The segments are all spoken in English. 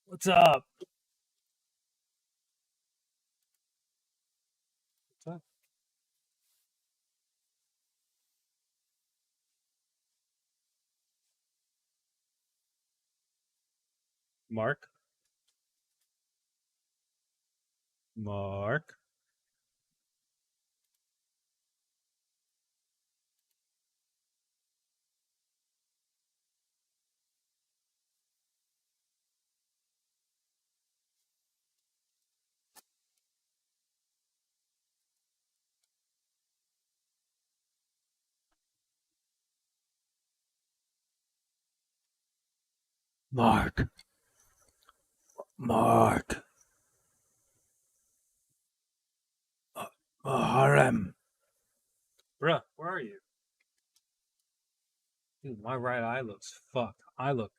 What's up? What's up? Mark? Mark? Mark? Mark? Harem? Bruh, where are you? Dude, my right eye looks fucked. I look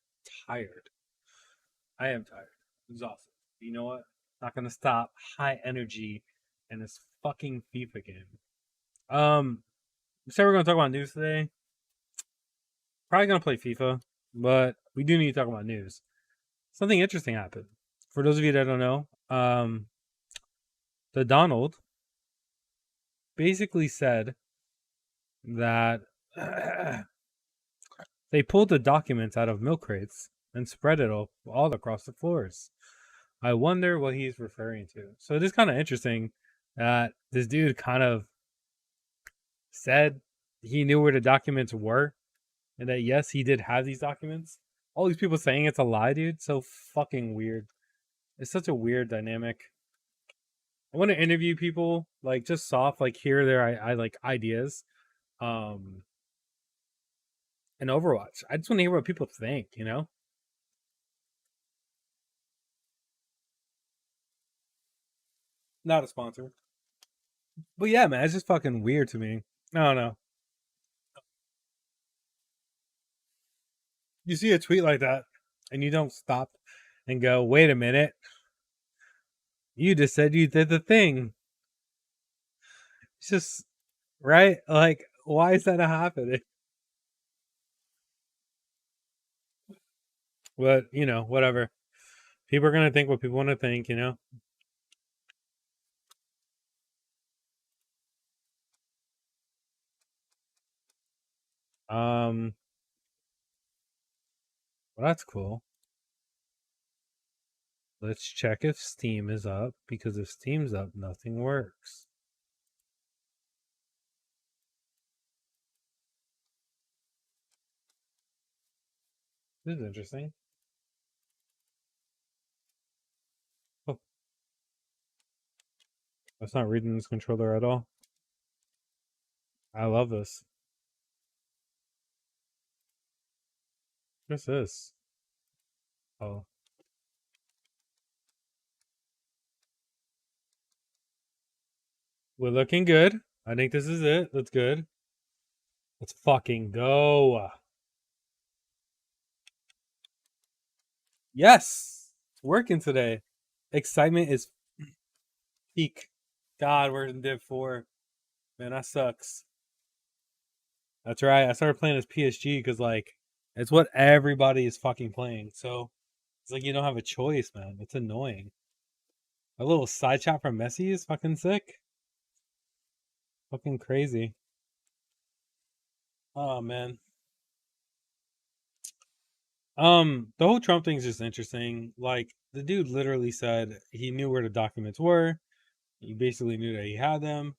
tired. I am tired. Exhausted. You know what? Not gonna stop. High energy in this fucking FIFA game. We said we're gonna talk about news today. Probably gonna play FIFA, but we do need to talk about news. Something interesting happened. For those of you that don't know, the Donald basically said that they pulled the documents out of milk crates and spread it all across the floors. I wonder what he's referring to. So it is kind of interesting that this dude kind of said he knew where the documents were and that yes, he did have these documents. All these people saying it's a lie, dude. So fucking weird. It's such a weird dynamic. I want to interview people, like just soft, like hear their I like ideas. Um in Overwatch. I just want to hear what people think, you know? Not a sponsor. But yeah, man, it's just fucking weird to me. I don't know. You see a tweet like that and you don't stop and go, wait a minute, you just said you did the thing. It's just right? Like, why is that happening? But, whatever. People are gonna think what people want to think, you know? Um well that's cool. Let's check if Steam is up, because if Steam's up, nothing works. This is interesting. Oh, that's not reading this controller at all. I love this. What's this? Oh. We're looking good. I think this is it. That's good. Let's fucking go. Yes. It's working today. Excitement is peak. God, we're in Div 4. Man, that sucks. That's right. I started playing as PSG because, like, it's what everybody is fucking playing. So it's like you don't have a choice, man. It's annoying. A little side chat from Messi is fucking sick. Fucking crazy. Oh, man. The whole Trump thing is just interesting. Like, the dude literally said he knew where the documents were. He basically knew that he had them.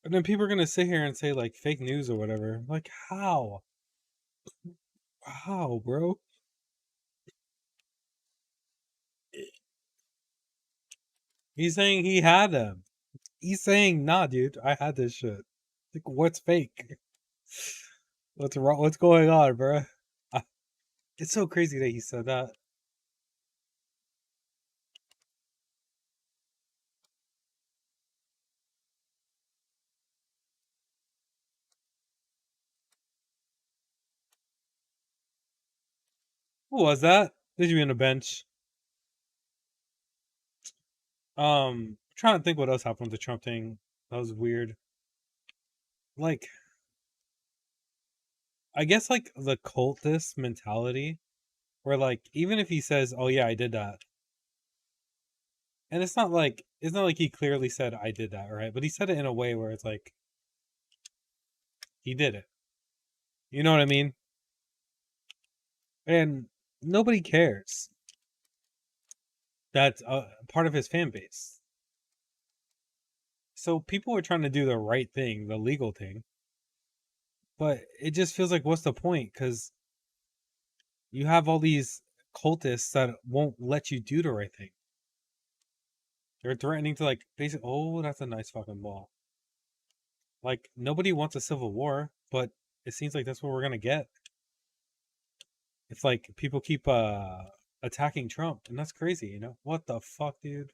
And then people are gonna sit here and say like fake news or whatever. Like how? How, bro? He's saying he had them. He's saying, nah, dude, I had this shit. Like, what's fake? What's wrong? What's going on, bro? It's so crazy that he said that. Who was that? Did you mean a bench? Trying to think what else happened with the Trump thing. That was weird. Like, I guess like the cultist mentality Where like even if he says, "Oh yeah, I did that," and it's not like he clearly said, "I did that," right? But he said it in a way where it's like he did it. You know what I mean? And nobody cares. That's a part of his fan base. So people are trying to do the right thing, the legal thing, but it just feels like what's the point? Because you have all these cultists that won't let you do the right thing. They're threatening to like basically. Oh, that's a nice fucking ball. Like nobody wants a civil war, but it seems like that's what we're gonna get if like people keep attacking Trump, and that's crazy. What the fuck, dude?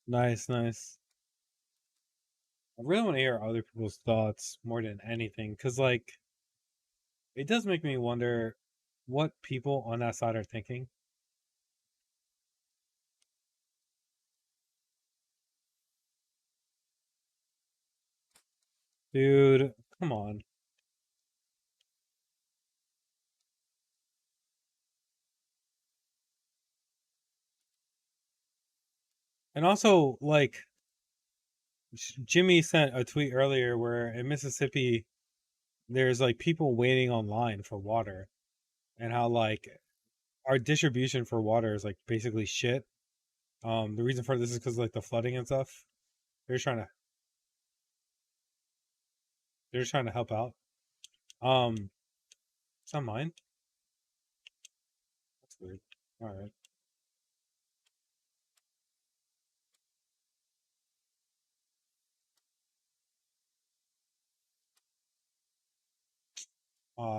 Nice, nice. I really want to hear other people's thoughts more than anything, because like it does make me wonder what people on that side are thinking. Dude, come on. And also, like, Jimmy sent a tweet earlier where in Mississippi, there's like people waiting online for water, and how like our distribution for water is like basically shit. The reason for this is because like the flooding and stuff. They're trying to they're trying to help out. Um, it's not mine. That's weird. All right.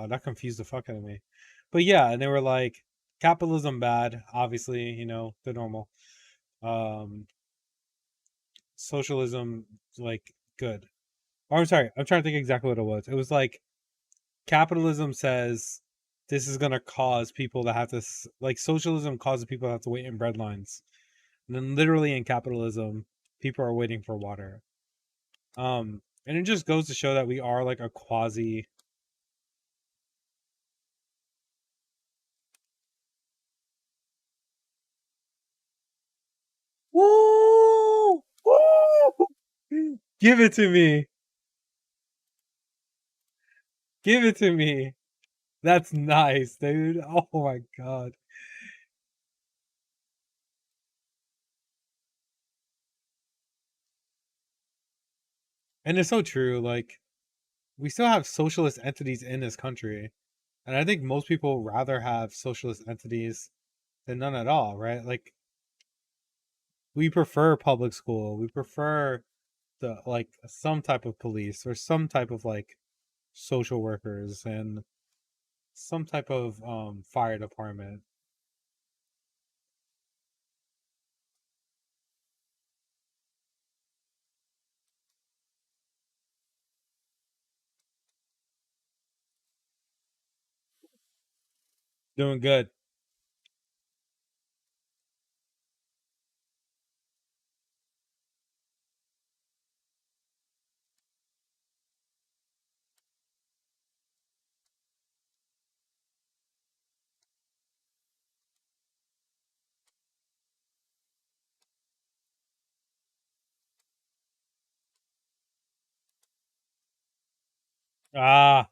That confused the fuck out of me. But yeah, and they were like, capitalism bad, obviously, the normal. Um, Socialism like good. Or I'm sorry, I'm trying to think exactly what it was. It was like capitalism says this is gonna cause people to have to like socialism causes people to have to wait in bread lines, and then literally in capitalism, people are waiting for water. And it just goes to show that we are like a quasi. Woo! Woo! Give it to me. Give it to me. That's nice, dude. Oh my god. And it's so true. Like we still have socialist entities in this country, and I think most people rather have socialist entities than none at all, right? Like we prefer public school. We prefer the like some type of police or some type of like social workers and some type of fire department. Doing good. Ah,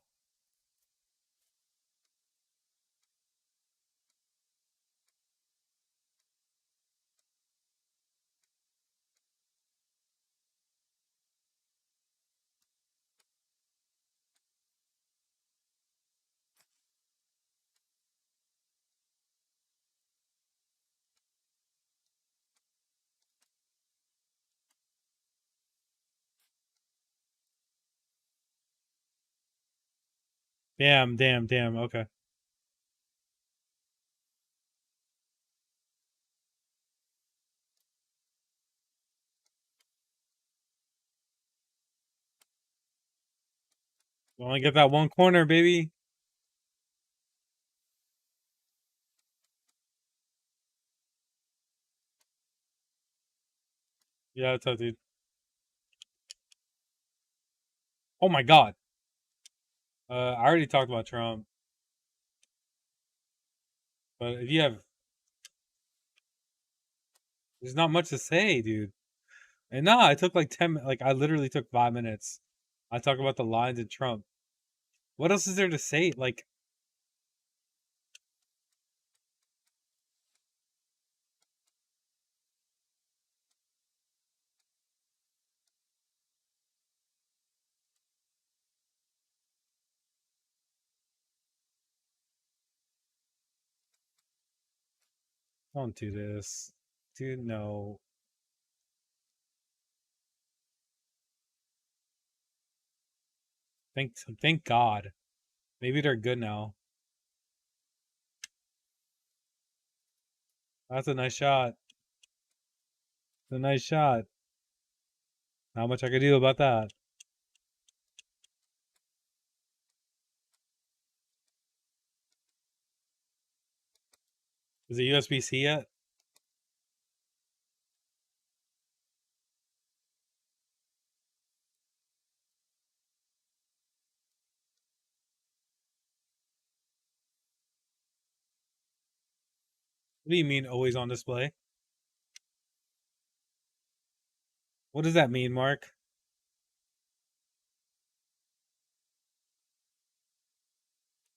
damn, damn, damn. Okay. You only get that one corner, baby. Yeah, it's tough, dude. Oh my god. I already talked about Trump, but if you have, there's not much to say, dude. And nah, I took like 10. Like I literally took 5 minutes. I talk about the lines in Trump. What else is there to say? Like, don't do this, dude. No. Thank God. Maybe they're good now. That's a nice shot. It's a nice shot. Not much I could do about that. Is it USB C yet? What do you mean always on display? What does that mean, Mark?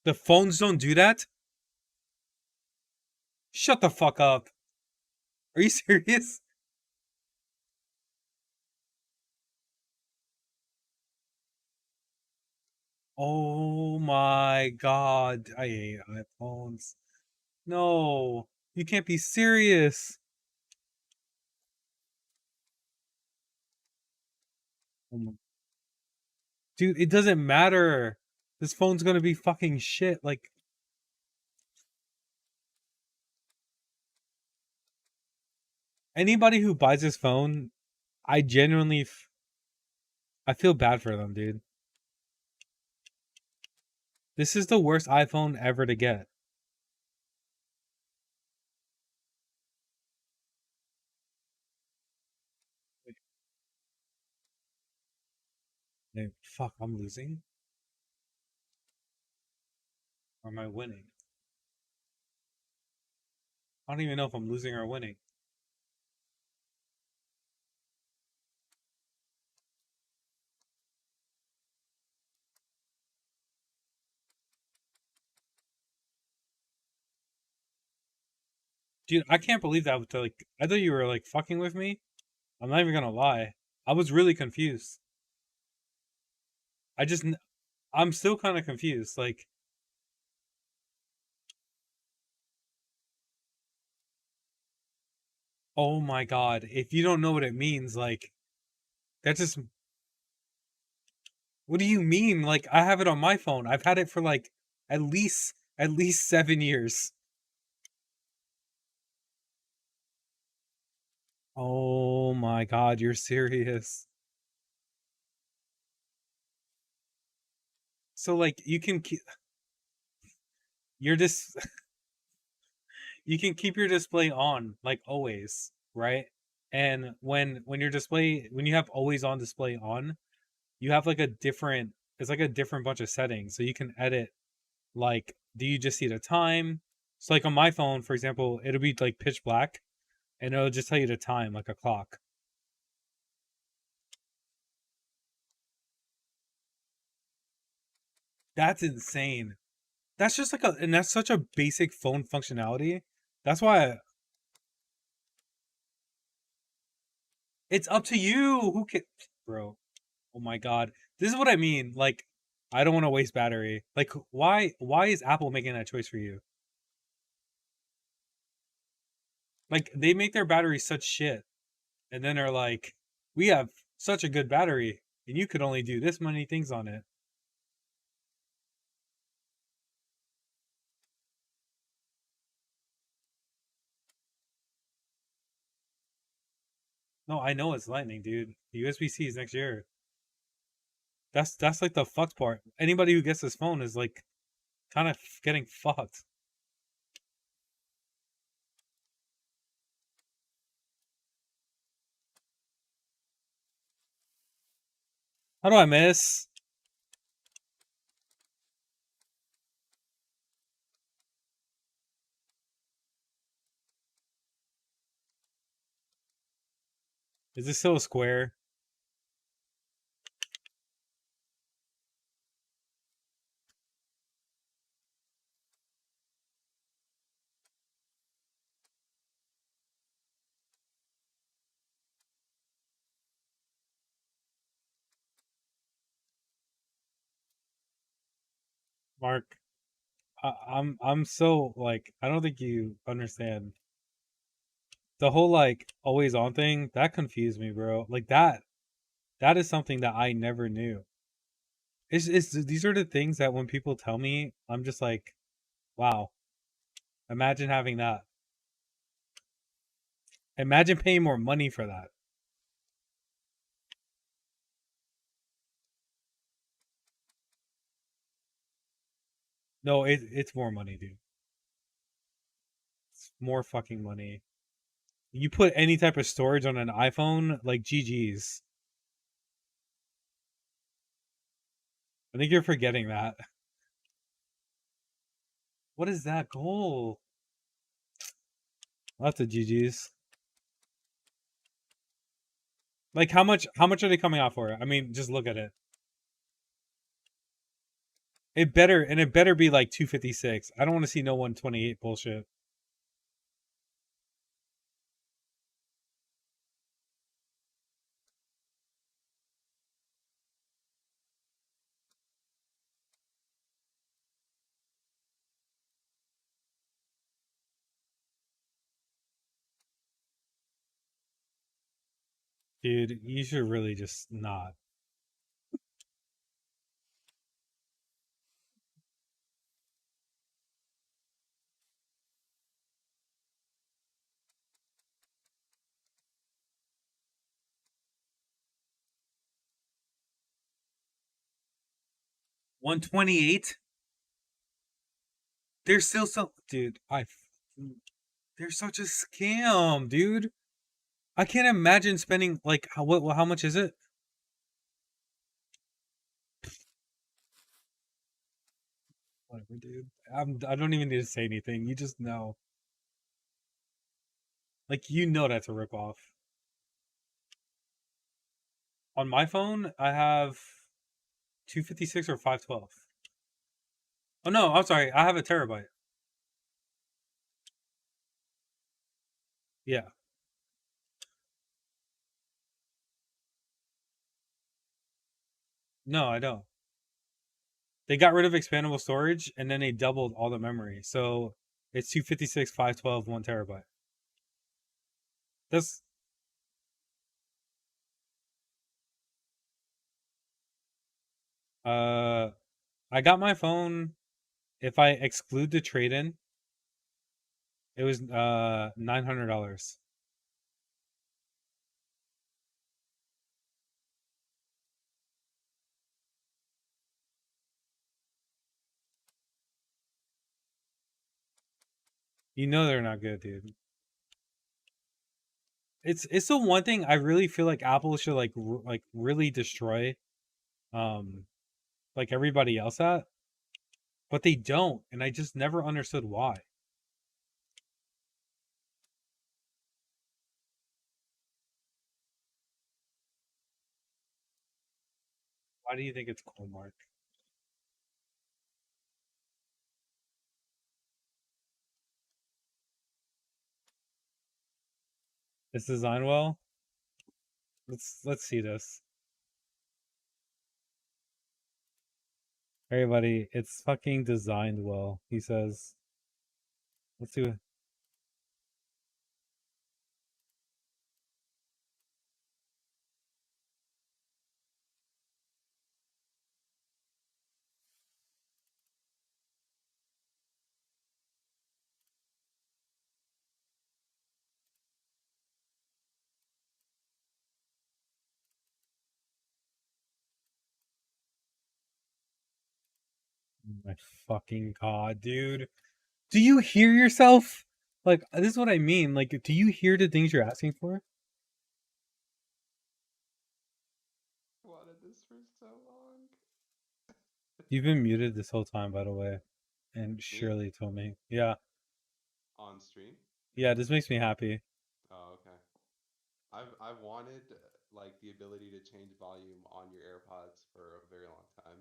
The phones don't do that? Shut the fuck up. Are you serious? Oh my god. I hate iPhones. No. You can't be serious. Oh my- Dude, it doesn't matter. This phone's gonna be fucking shit. Like, anybody who buys this phone, I genuinely, I feel bad for them, dude. This is the worst iPhone ever to get. Hey, fuck, I'm losing? Or am I winning? I don't even know if I'm losing or winning. Dude, I can't believe that. Like, I thought you were like fucking with me. I'm not even gonna lie. I was really confused. I just, I'm still kind of confused. Like, oh my god, if you don't know what it means, like, that just, what do you mean? Like, I have it on my phone. I've had it for like at least 7 years. Oh my god, you're serious. So like, you can keep, you're just, you can keep your display on like always, right? And when your display, when you have always on display on, you have like a different, it's like a different bunch of settings. So you can edit, like, do you just see the time? So like on my phone, for example, it'll be like pitch black and it'll just tell you the time, like a clock. That's insane. That's just like a, and that's such a basic phone functionality. That's why it's up to you. Who can, bro? Oh my god, this is what I mean. Like, I don't want to waste battery. Like, why is Apple making that choice for you? Like, they make their batteries such shit, and then they're like, we have such a good battery, and you could only do this many things on it. No, I know it's lightning, dude. The USB C is next year. That's like the fucked part. Anybody who gets this phone is like kind of getting fucked. How do I miss? Is this still a square? Mark, I'm so like I don't think you understand the whole like always on thing. That confused me, bro. Like that is something that I never knew. It's these are the things that when people tell me, I'm just like, wow. Imagine having that. Imagine paying more money for that. No, it's more money, dude. It's more fucking money. You put any type of storage on an iPhone, like GG's. I think you're forgetting that. What is that goal? That's a GG's. Like how much are they coming out for? I mean, just look at it. It better be like 256. I don't want to see no 128 bullshit. Dude, you should really just not. 128? There's still some dude, they're such a scam, dude. I can't imagine spending like how much is it? Whatever, dude. I don't even need to say anything. You just know. Like you know that's a ripoff. On my phone, I have 256 or 512. Oh no, I'm sorry. I have a terabyte. Yeah. No, I don't. They got rid of expandable storage and then they doubled all the memory. So it's 256, 512, 1 terabyte. That's uh I got my phone, if I exclude the trade in, it was $900. You know they're not good, dude. It's the one thing I really feel like Apple should like really destroy um like everybody else at, but they don't, and I just never understood why. Why do you think it's cool, Mark? It's designed well. Let's see this. Everybody, it's fucking designed well, he says. Let's do it. Oh my fucking god, dude. Do you hear yourself? Like, this is what I mean. Like, do you hear the things you're asking for? You've been muted this whole time, by the way, and Me Shirley told me. Yeah, on stream? yeah. This makes me happy. Oh, okay. I've wanted like the ability to change volume on your AirPods for a very long time.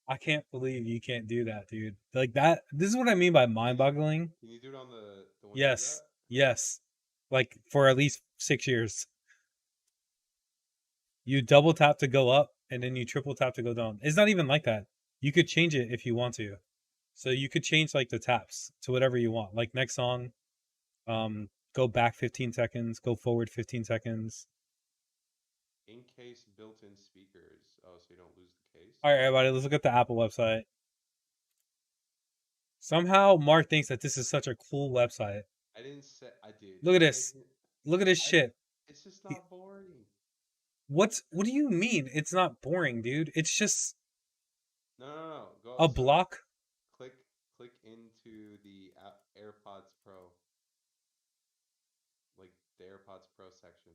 I can't believe you can't do that, dude. Like that. This is what I mean by Can you mind-boggling. can you do it on the ones you got? Yes, yes. Like for at least 6 years, you double tap to go up, and then you triple tap to go down. It's not even like that. You could change it if you want to. So you could change like the taps to whatever you want. Like next song, go back 15 seconds, go forward 15 seconds. In case built-in speakers. Oh, so you don't lose the case? All right, everybody, let's look at the Apple website. Somehow Mark thinks that this is such a cool website. I didn't say I did. Look at You're this. making Look at this I shit. it's just not boring. What do you mean? It's not boring, dude. It's just No, no, no. Go a so block. click click into the AirPods Pro, like the AirPods Pro section.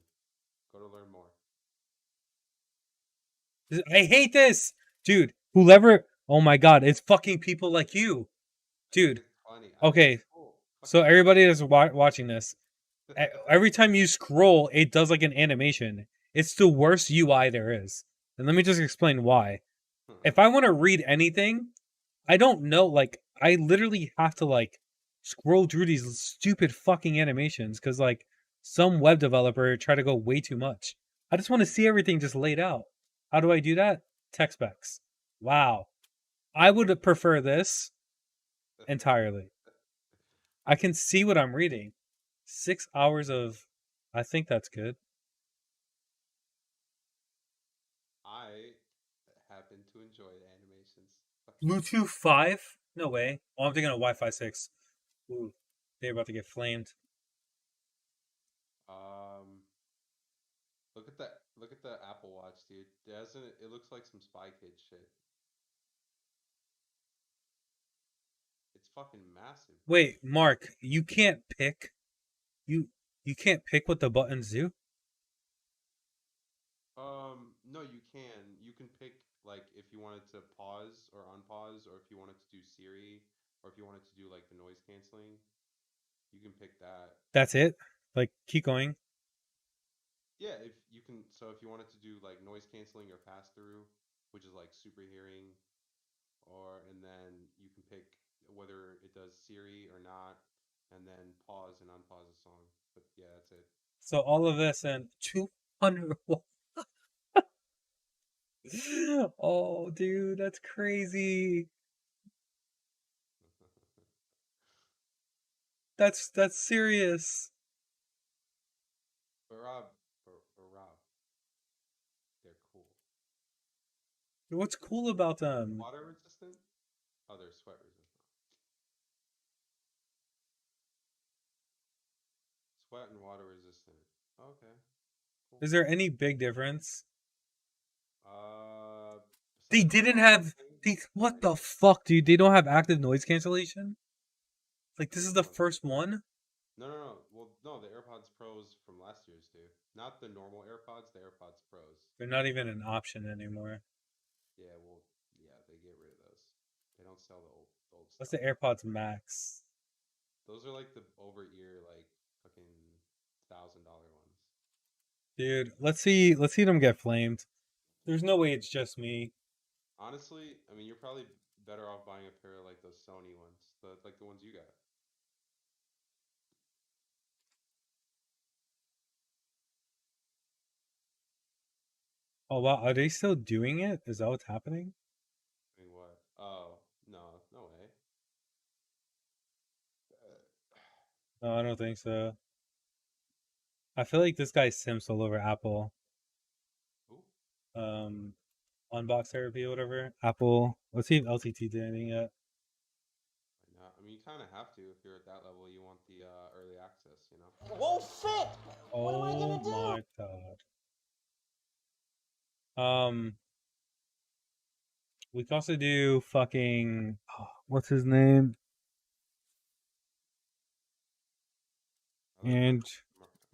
Go to learn more. I hate this, dude. Whoever. Oh my god, it's fucking people like you, I think dude. it's funny. I think Okay, it's cool. so Fucking everybody that's watching this, every time you scroll, it does like an animation. It's the worst UI there is. And let me just explain why. If I want to read anything, I don't know. Like, I literally have to like scroll through these stupid fucking animations because like some web developer tried to go way too much. I just want to see everything just laid out. How do I do that? Tech specs. Wow. I would prefer this entirely. I can see what I'm reading. 6 hours of. I think that's good. I happen to enjoy the animations. Fucking Bluetooth 5? No way. Oh, I'm thinking of Wi Fi 6. Ooh, they're about to get flamed. look at that. Look at the Apple Watch, dude. Doesn't it? It looks like some Spy Kid shit. It's fucking massive, bro. Wait, Mark, you can't pick. You you can't pick what the buttons do? No, you can. You can pick like if you wanted to pause or unpause, or if you wanted to do Siri, or if you wanted to do like the noise canceling. You can pick that. That's it? Like, keep going. Yeah, if you can. So if you wanted to do like noise canceling or pass through, which is like super hearing, or and then you can pick whether it does Siri or not, and then pause and unpause a song. But yeah, that's it. So all of this and 200. Oh, dude, that's crazy. That's serious. But Rob, they're cool. What's cool about them? Water resistant? Oh, they're sweat resistant. Sweat and water resistant. Okay, cool. Is there any big difference? They Besides the didn't volume have thing, they what like the fuck, dude? They don't have active noise cancellation? Like this is which the one? first one? No, no, no. Well, no, the AirPods Pros from last year's do. Not the normal AirPods, the AirPods Pros. They're not even an option anymore. Yeah, well, yeah, they get rid of those. They don't sell the old What's the stuff. AirPods Max? Those are like the over ear like fucking $1,000 ones. Dude, let's see them get flamed. There's no way it's just me. Honestly, I mean, you're probably better off buying a pair of like those Sony ones, the ones you got. Oh wow, are they still doing it? Is that what's happening? I mean, what? Oh, no, no way. No, I don't think so. I feel like this guy simps all over Apple. Ooh, Um, unbox therapy or whatever. Apple. Let's see if LTT did anything yet. why not? I mean, you kind of have to if you're at that level. You want the early access, you know. Whoa, shit! What am I Oh gonna do? my god. Um, we can also do fucking what's his name? I like And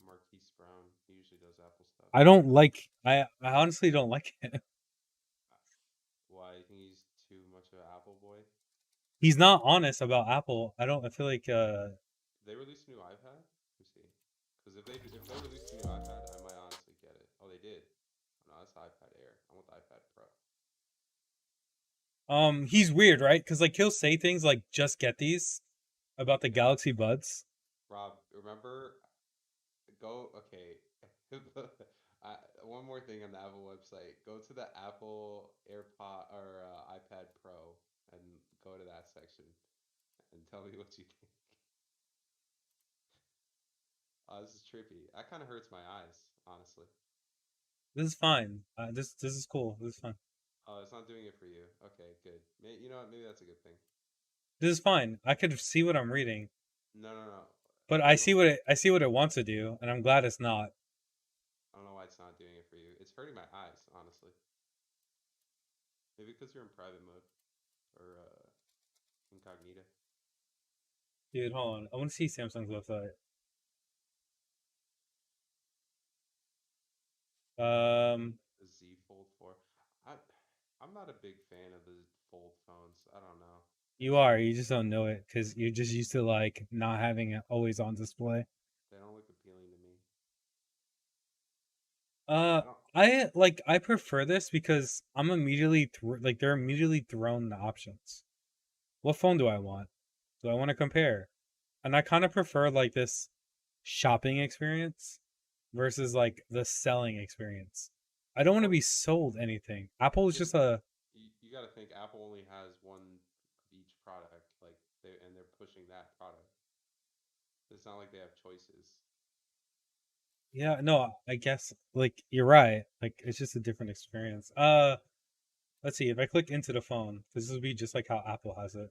Marquise Brown. He usually does Apple stuff. I don't like. I honestly don't like it. Why? You think he's too much of an He's not honest about Apple. I don't. I feel like They released a new iPad. Let me see. Because if they released a new iPad, I might honestly get it. Oh, they did. Oh, no, that's the iPad Air. I want the iPad Pro. he's weird, right? Because like he'll say things like "just get these" about the Yeah, Galaxy Buds. Rob, remember? Go. Okay. I, one more thing on the Apple website. Go to the Apple AirPod or iPad Pro and go to that section and tell me what you think. Oh, this is trippy. That kind of hurts my eyes, honestly. This is fine. This is cool. This is fine. Oh, it's not doing it for you. Okay, good. You know what? Maybe that's a good thing. This is fine. I could see what I'm reading, No, no, no. but You know, I see what it wants to do, and I'm glad it's not. I don't know why it's not doing it for you. It's hurting my eyes, honestly. Maybe because you're in private mode or incognito. Dude, hold on. I want to see Samsung's website. Um, The Z Fold 4. I, I'm not a big fan of the Fold phones. I don't know. you are. You just don't know it because you're just used to like not having it always on display. They don't look appealing to me. Uh, I don't. I prefer this because I'm immediately like they're immediately thrown the options. What phone do I want? Do I want to compare? And I kind of prefer like this shopping experience versus like the selling experience. I don't want to Well, be sold anything. Apple is yeah, just a you got to think Apple only has one of each product, like they're pushing that product. It's not like they have choices. yeah, no, I guess like you're right. Like it's just a different experience. Let's see if I click into the phone, this would be just like how Apple has it.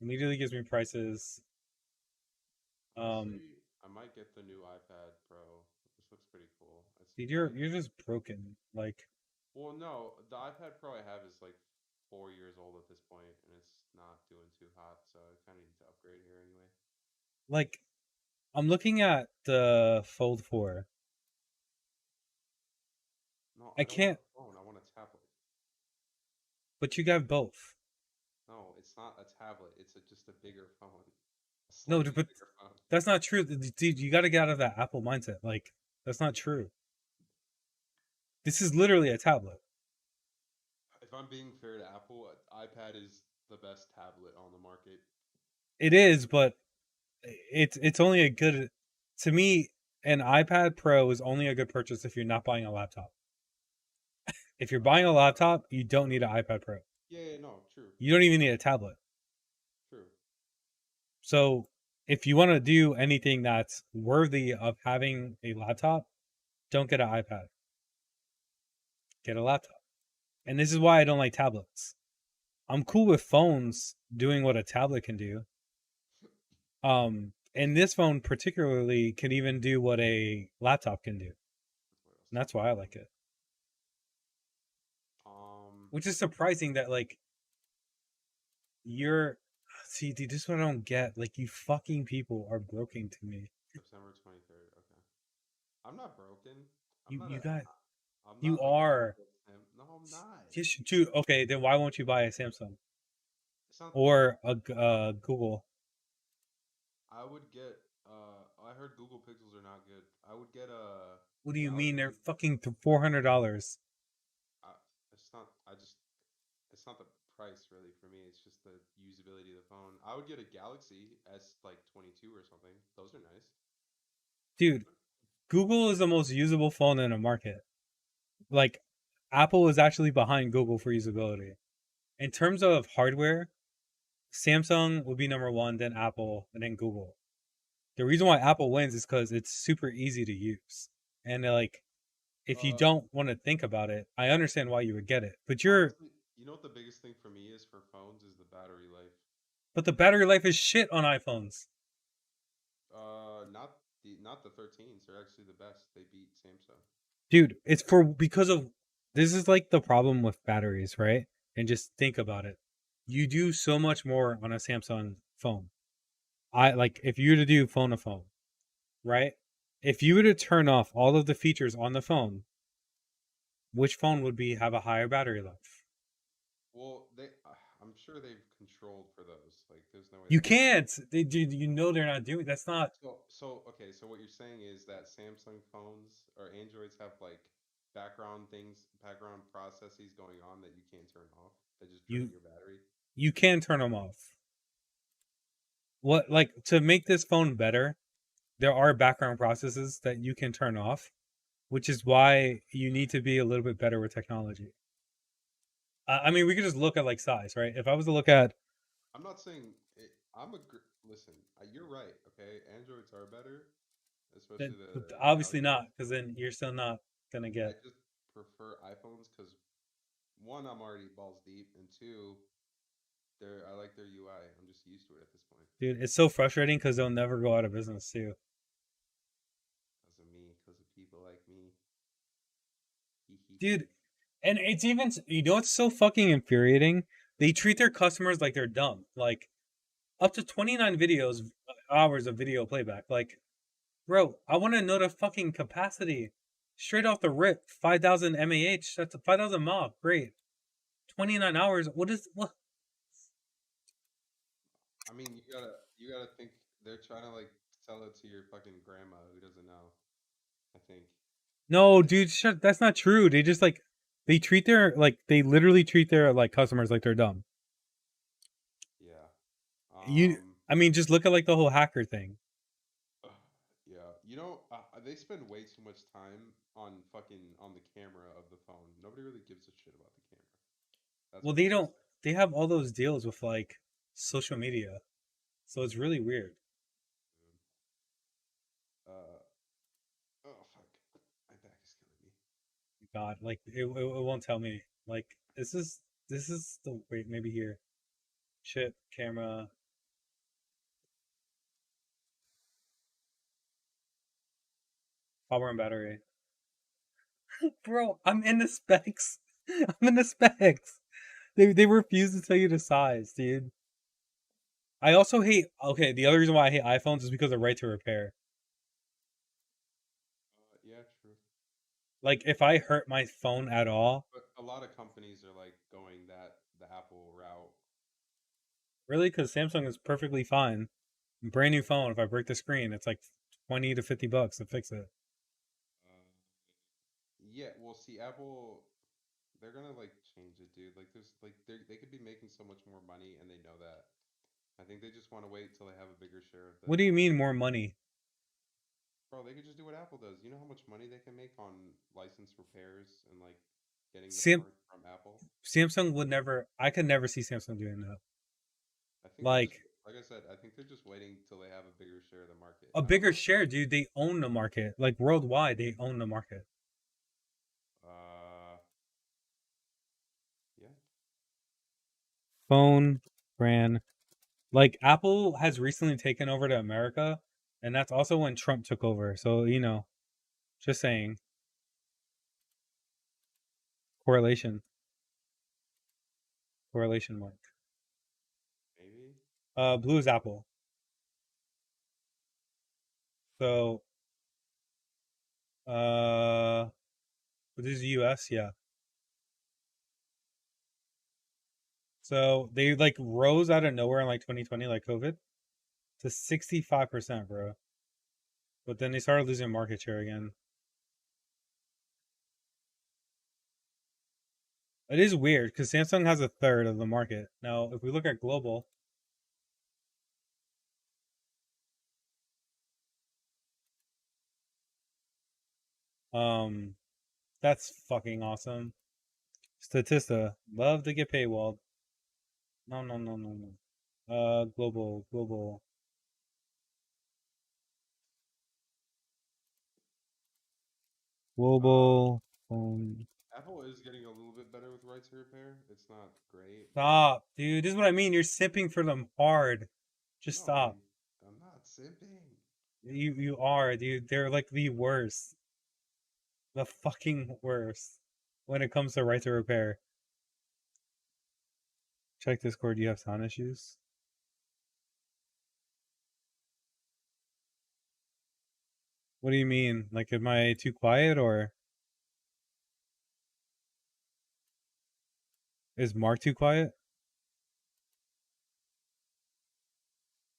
Immediately gives me prices. Um, Honestly, I might get the new iPad Pro. This looks pretty cool. It's dude, probably you're just broken. Like well, no, the iPad Pro I have is like 4 years old at this point, and it's not doing too hot, so I kind of need to upgrade here anyway. like I'm looking at the Fold 4. No, I I don't want can't, a phone. I want a tablet. but you got both. No, it's not a tablet. It's just a bigger phone, a No, slightly but bigger phone. that's not true. Dude, you got to get out of that Apple mindset. Like that's not true. This is literally a tablet. If I'm being fair to Apple, iPad is the best tablet on the market. It is, but it's only a good to me. An iPad Pro is only a good purchase if you're not buying a laptop. If you're buying a Uh, laptop, you don't need an iPad Pro. yeah, yeah, no, true, You don't even need a tablet. true. So if you want to do anything that's worthy of having a laptop, don't get an iPad. Get a laptop. And this is why I don't like tablets. I'm cool with phones doing what a tablet can do. And this phone particularly can even do what a laptop can do. What else And do that's we why I have? like it. Um, Which is surprising that like you're see, dude, this is what I don't get. Like you fucking people are broken to me. September 23rd. Okay. I'm not broken. I'm You not you a. got I'm you not like an are. Apple sim. No, I'm not. Yes, dude. Okay, then why won't you buy a Samsung It's not. or a Google? I would get. I heard Google Pixels are not good. I would get a What do you mean? They're Galaxy. fucking $400. I, it's not. I just. It's not the price really for me. It's just the usability of the phone. I would get a Galaxy S like 22 or something. Those are nice. Dude, Google is the most usable phone in the market. Like Apple is actually behind Google for usability. In terms of hardware, Samsung would be number one, then Apple, and then Google. The reason why Apple wins is because it's super easy to use. And like, if you Uh, don't want to think about it, I understand why you would get it. Honestly, you know what the biggest thing for me is for phones is the battery life. But the battery life is shit on iPhones, Not the 13s. They're actually the best. They beat Samsung. dude. It's for because of this is like the problem with batteries, right? And just think about it. You do so much more on a Samsung phone. I like if you were to do phone to phone, right? If you were to turn off all of the features on the phone, which phone would be have a higher battery life? Well, I'm sure they've controlled for those. understand what You you're saying. can't. You know they're not doing. That's not, So okay, so what you're saying is that Samsung phones or Androids have like background processes going on that you can't turn off that just you. drain your battery. You can turn them off. What, like, to make this phone better? There are background processes that you can turn off, which is why you need to be a little bit better with technology. I mean, we could just look at like size, right? If I was to look at, I'm not saying it, listen. You're right. Okay, Androids are better, then especially the obviously Galaxy not, ones. because then you're still not gonna I get, just prefer iPhones because one, I'm already balls deep, and two, I like their UI. I'm just used to it at this point. dude. It's so frustrating because they'll never go out of business too, Because of me, because of people like me. Hee hee dude. hee. And it's even, you know, it's so fucking infuriating. They treat their customers like they're dumb. Like, up to 29 videos hours of video playback. Like, bro, I want to know the fucking capacity. Straight off the rip, 5,000 mAh. That's a 5,000 mAh. Great. 29 hours. What is what? I mean, you gotta think they're trying to like sell it to your fucking grandma who doesn't know. I think. No, dude, shut. That's not true. They just like they literally treat their like customers like they're dumb. Yeah. You, I mean, just look at like the whole hacker thing. Yeah. They spend way too much time on on the camera of the phone. Nobody really gives a shit about the camera. That's Well, what they I will don't. say. They have all those deals with like social media, so it's really weird. Uh, oh fuck, my back is killing me. God, like it won't tell me. Like this is the wait maybe here. Chip, camera, power and battery. Bro, I'm in the specs. I'm in the specs. They refuse to tell you the size, dude. I also hate. Okay, the other reason why I hate iPhones is because of right to repair. Yeah, true. Like if I hurt my phone at all, But a lot of companies are like going the Apple route. really, because Samsung is perfectly fine. Brand new phone. If I break the screen, it's like 20 to 50 bucks to fix it. Uh, yeah, well, see, Apple, they're gonna like change it, dude. Like, they could be making so much more money, and they know that. I think they just want to wait till they have a bigger share of What the do you mean market. more money? Bro, they could just do what Apple does. You know how much money they can make on licensed repairs and like getting the Sam parts from Apple? Samsung would never. I could never see Samsung doing that. I think they're just Like like I said, I think they're just waiting till they have a bigger share of the market. a I don't bigger know. share, dude. They own the market. Like worldwide, they own the market. Uh, yeah. Phone brand. Like Apple has recently taken over to America, and that's also when Trump took over. So just saying correlation, correlation mark. Maybe. Blue is Apple. So uh, this is US, yeah. So they like rose out of nowhere in like 2020, like COVID, to 65%, bro. But then they started losing market share again. It is weird because Samsung has a third of the market. Now, if we look at global, um, that's fucking awesome. Statista, love to get paywalled. No, no, no, no, no. Global, Uh, global. Um, Apple is getting a little bit better with right to repair. It's not great, but Stop, dude. This is what I mean. You're simping for them hard. Just no, stop. I'm not simping. You are, dude. They're like the worst, the fucking worst when it comes to right to repair. Check Discord. You have sound issues. What do you mean? Like, am I too quiet or is Mark too quiet?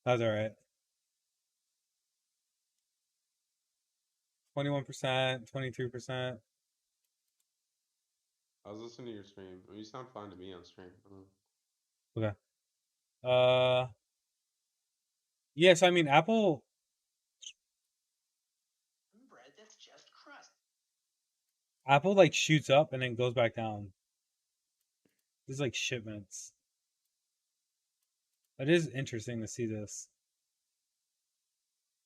That's all right. 21%, 23%. I was listening to your stream. I mean, you sound fine to me on stream. Okay. Uh, yes. I mean, Apple Bread that's just crust. Apple like shoots up and then goes back down. There's like shipments. It is interesting to see this.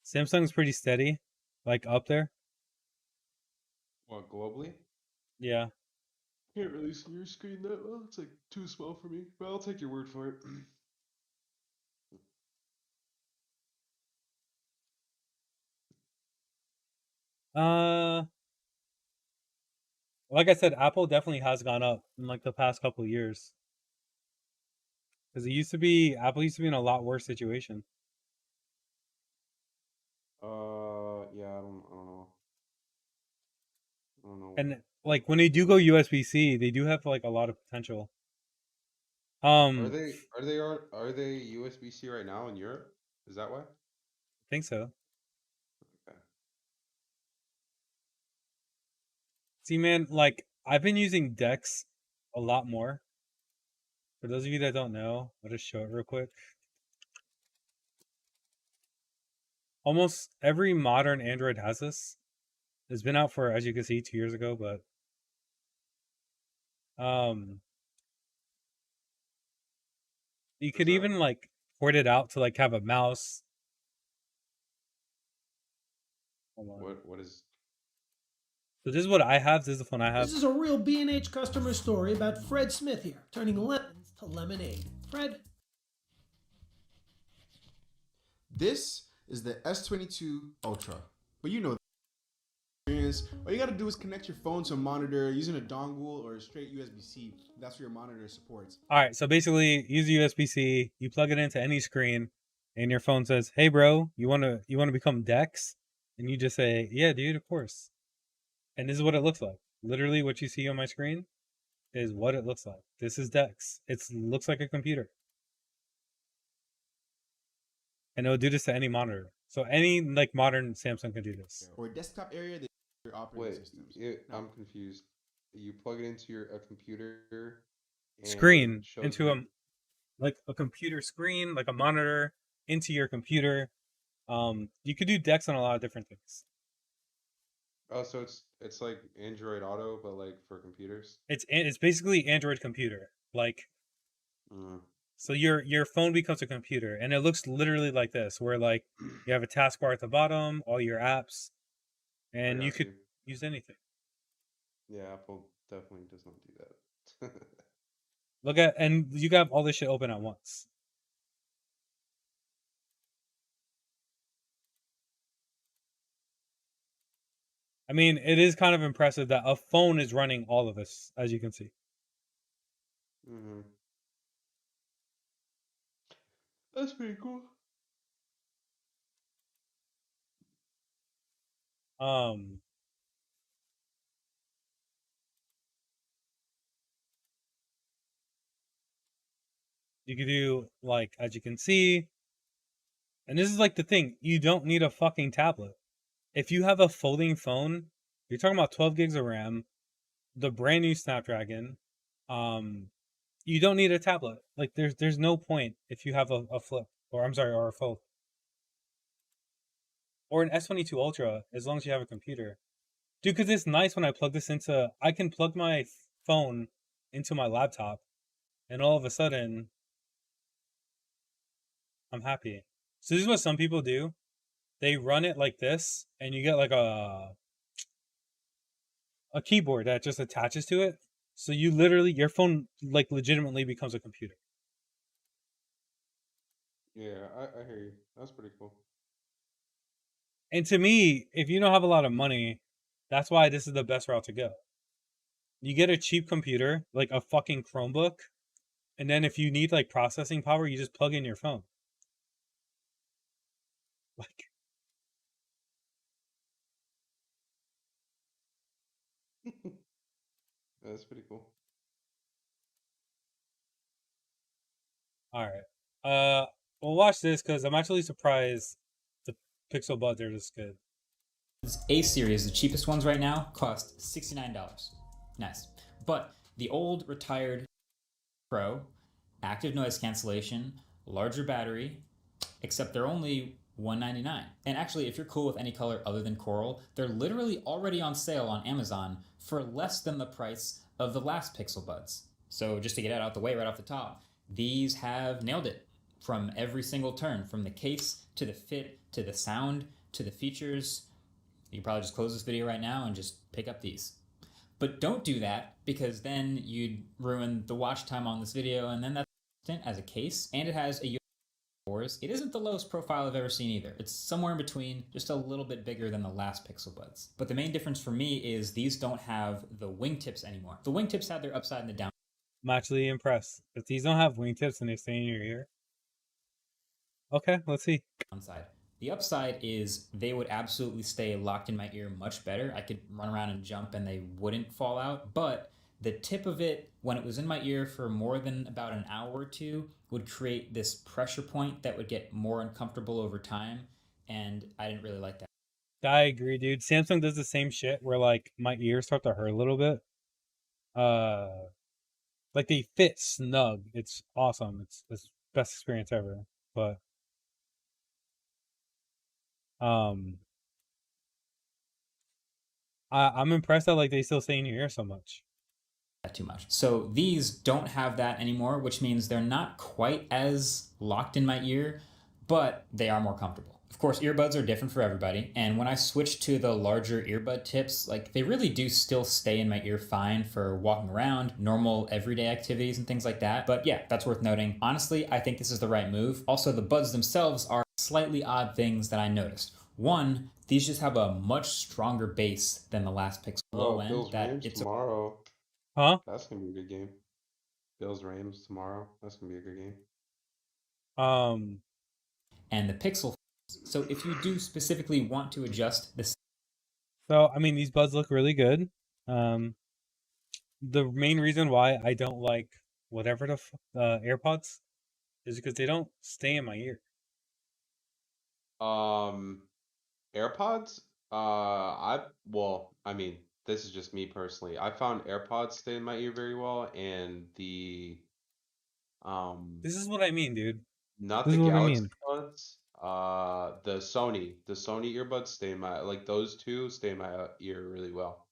Samsung's pretty steady, like up there. What, globally? Yeah. Can't really see your screen that well. It's like too small for me, but I'll take your word for it. Uh, like I said, Apple definitely has gone up in like the past couple of years. Because Apple used to be in a lot worse situation. Yeah, I don't know. I don't know And what like when they do going go on. USB-C, they do have like a lot of potential. I Are they USB-C right now in Europe? Is that why? think so. Okay. See, man, like I've been using Dex a lot more. For those of you that don't know, I'll just show it real quick. Almost every modern Android has this. It's been out for, as you can see, 2 years ago, but um, you What is could that? even like port it out to like have a mouse. Hold on. What is So this is what I have. This is the phone I have. This is a real B&H customer story about Fred Smith here, turning lemons to lemonade. Fred? This is the S22 Ultra. But you know the experience. All you gotta do is connect your phone to a monitor using a dongle or a straight USB-C. That's what your monitor supports. All right, so basically, use USB-C. You plug it into any screen, and your phone says, "Hey, bro, you want to become Dex?" And you just say, "Yeah, dude, of course." And this is what it looks like. Literally, what you see on my screen is what it looks like. This is Dex. It looks like a computer, and it'll do this to any monitor. So any like modern Samsung can do this. Or a desktop area that your operating Wait, systems. Now, I'm confused. You plug it into a computer and it Screen shows into you. a computer screen, like a monitor into your computer. You could do Dex on a lot of different things. Oh, so it's like Android Auto, but like for computers. It's basically Android computer. Like Mm. so your phone becomes a computer and it looks literally like this where like you have a taskbar at the bottom, all your apps, I and you got could you. use anything. Yeah, Apple definitely does not do that. Look at and you got all this shit open at once. I mean, it is kind of impressive that a phone is running all of this, as you can see. hmm That's pretty cool. Um, you could do like as you can see, and this is like the thing, you don't need a fucking tablet. If you have a folding phone, you're talking about 12 gigs of RAM, the brand new Snapdragon. Um, you don't need a tablet. Like there's no point if you have a flip or I'm sorry or a fold or an S22 Ultra as long as you have a computer, dude. Because it's nice when I plug this into. I can plug my phone into my laptop, and all of a sudden I'm happy. So this is what some people do. They run it like this, and you get like a keyboard that just attaches to it. So you literally your phone like legitimately becomes a computer. Yeah, I hear you. That's pretty cool. And to me, if you don't have a lot of money, that's why this is the best route to go. You get a cheap computer, like a fucking Chromebook, and then if you need like processing power, you just plug in your phone. Like, That's pretty cool. all right. Well, watch this because I'm actually surprised the Pixel Buds are this good. A series, the cheapest ones right now, cost $69. Nice. But the old retired Pro, active noise cancellation, larger battery, except they're only $199. And actually, if you're cool with any color other than coral, they're literally already on sale on Amazon for less than the price of the last Pixel Buds. So just to get it out the way right off the top, these have nailed it from every single turn, from the case to the fit to the sound to the features. You can probably just close this video right now and just pick up these. But don't do that, because then you'd ruin the watch time on this video, and then that's as a case, and it has a USB 4s. It isn't the lowest profile I've ever seen either. It's somewhere in between, just a little bit bigger than the last Pixel Buds. But the main difference for me is these don't have the wingtips anymore. The wingtips had their upside and the down. I'm actually impressed. If these don't have wingtips and they stay in your ear. Okay, let's see. Downside. The upside is they would absolutely stay locked in my ear much better. I could run around and jump and they wouldn't fall out. But the tip of it, when it was in my ear for more than about an hour or two, would create this pressure point that would get more uncomfortable over time. And I didn't really like that. I agree, dude. Samsung does the same shit where like my ears start to hurt a little bit. Like they fit snug. It's awesome. It's the best experience ever. But I'm impressed that like they still stay in your ear so much. Too much. So these don't have that anymore, which means they're not quite as locked in my ear, but they are more comfortable. Of course, earbuds are different for everybody, and when I switched to the larger earbud tips, like they really do still stay in my ear fine for walking around, normal everyday activities and things like that. But yeah, that's worth noting. Honestly, I think this is the right move. Also, the buds themselves are slightly odd things that I noticed. One, these just have a much stronger bass than the last Pixel low end. Bills Rams tomorrow. Huh? That's gonna be a good game. Bills Rams tomorrow. That's gonna be a good game. And the Pixel. So if you do specifically want to adjust this. So I mean, these buds look really good. The main reason why I don't like whatever the AirPods is because they don't stay in my ear. AirPods? I mean, this is just me personally. I found AirPods stay in my ear very well, and the This is what I mean, dude. not This the is what I Galaxy mean. buds, the Sony earbuds stay in my, like those two stay in my ear really well.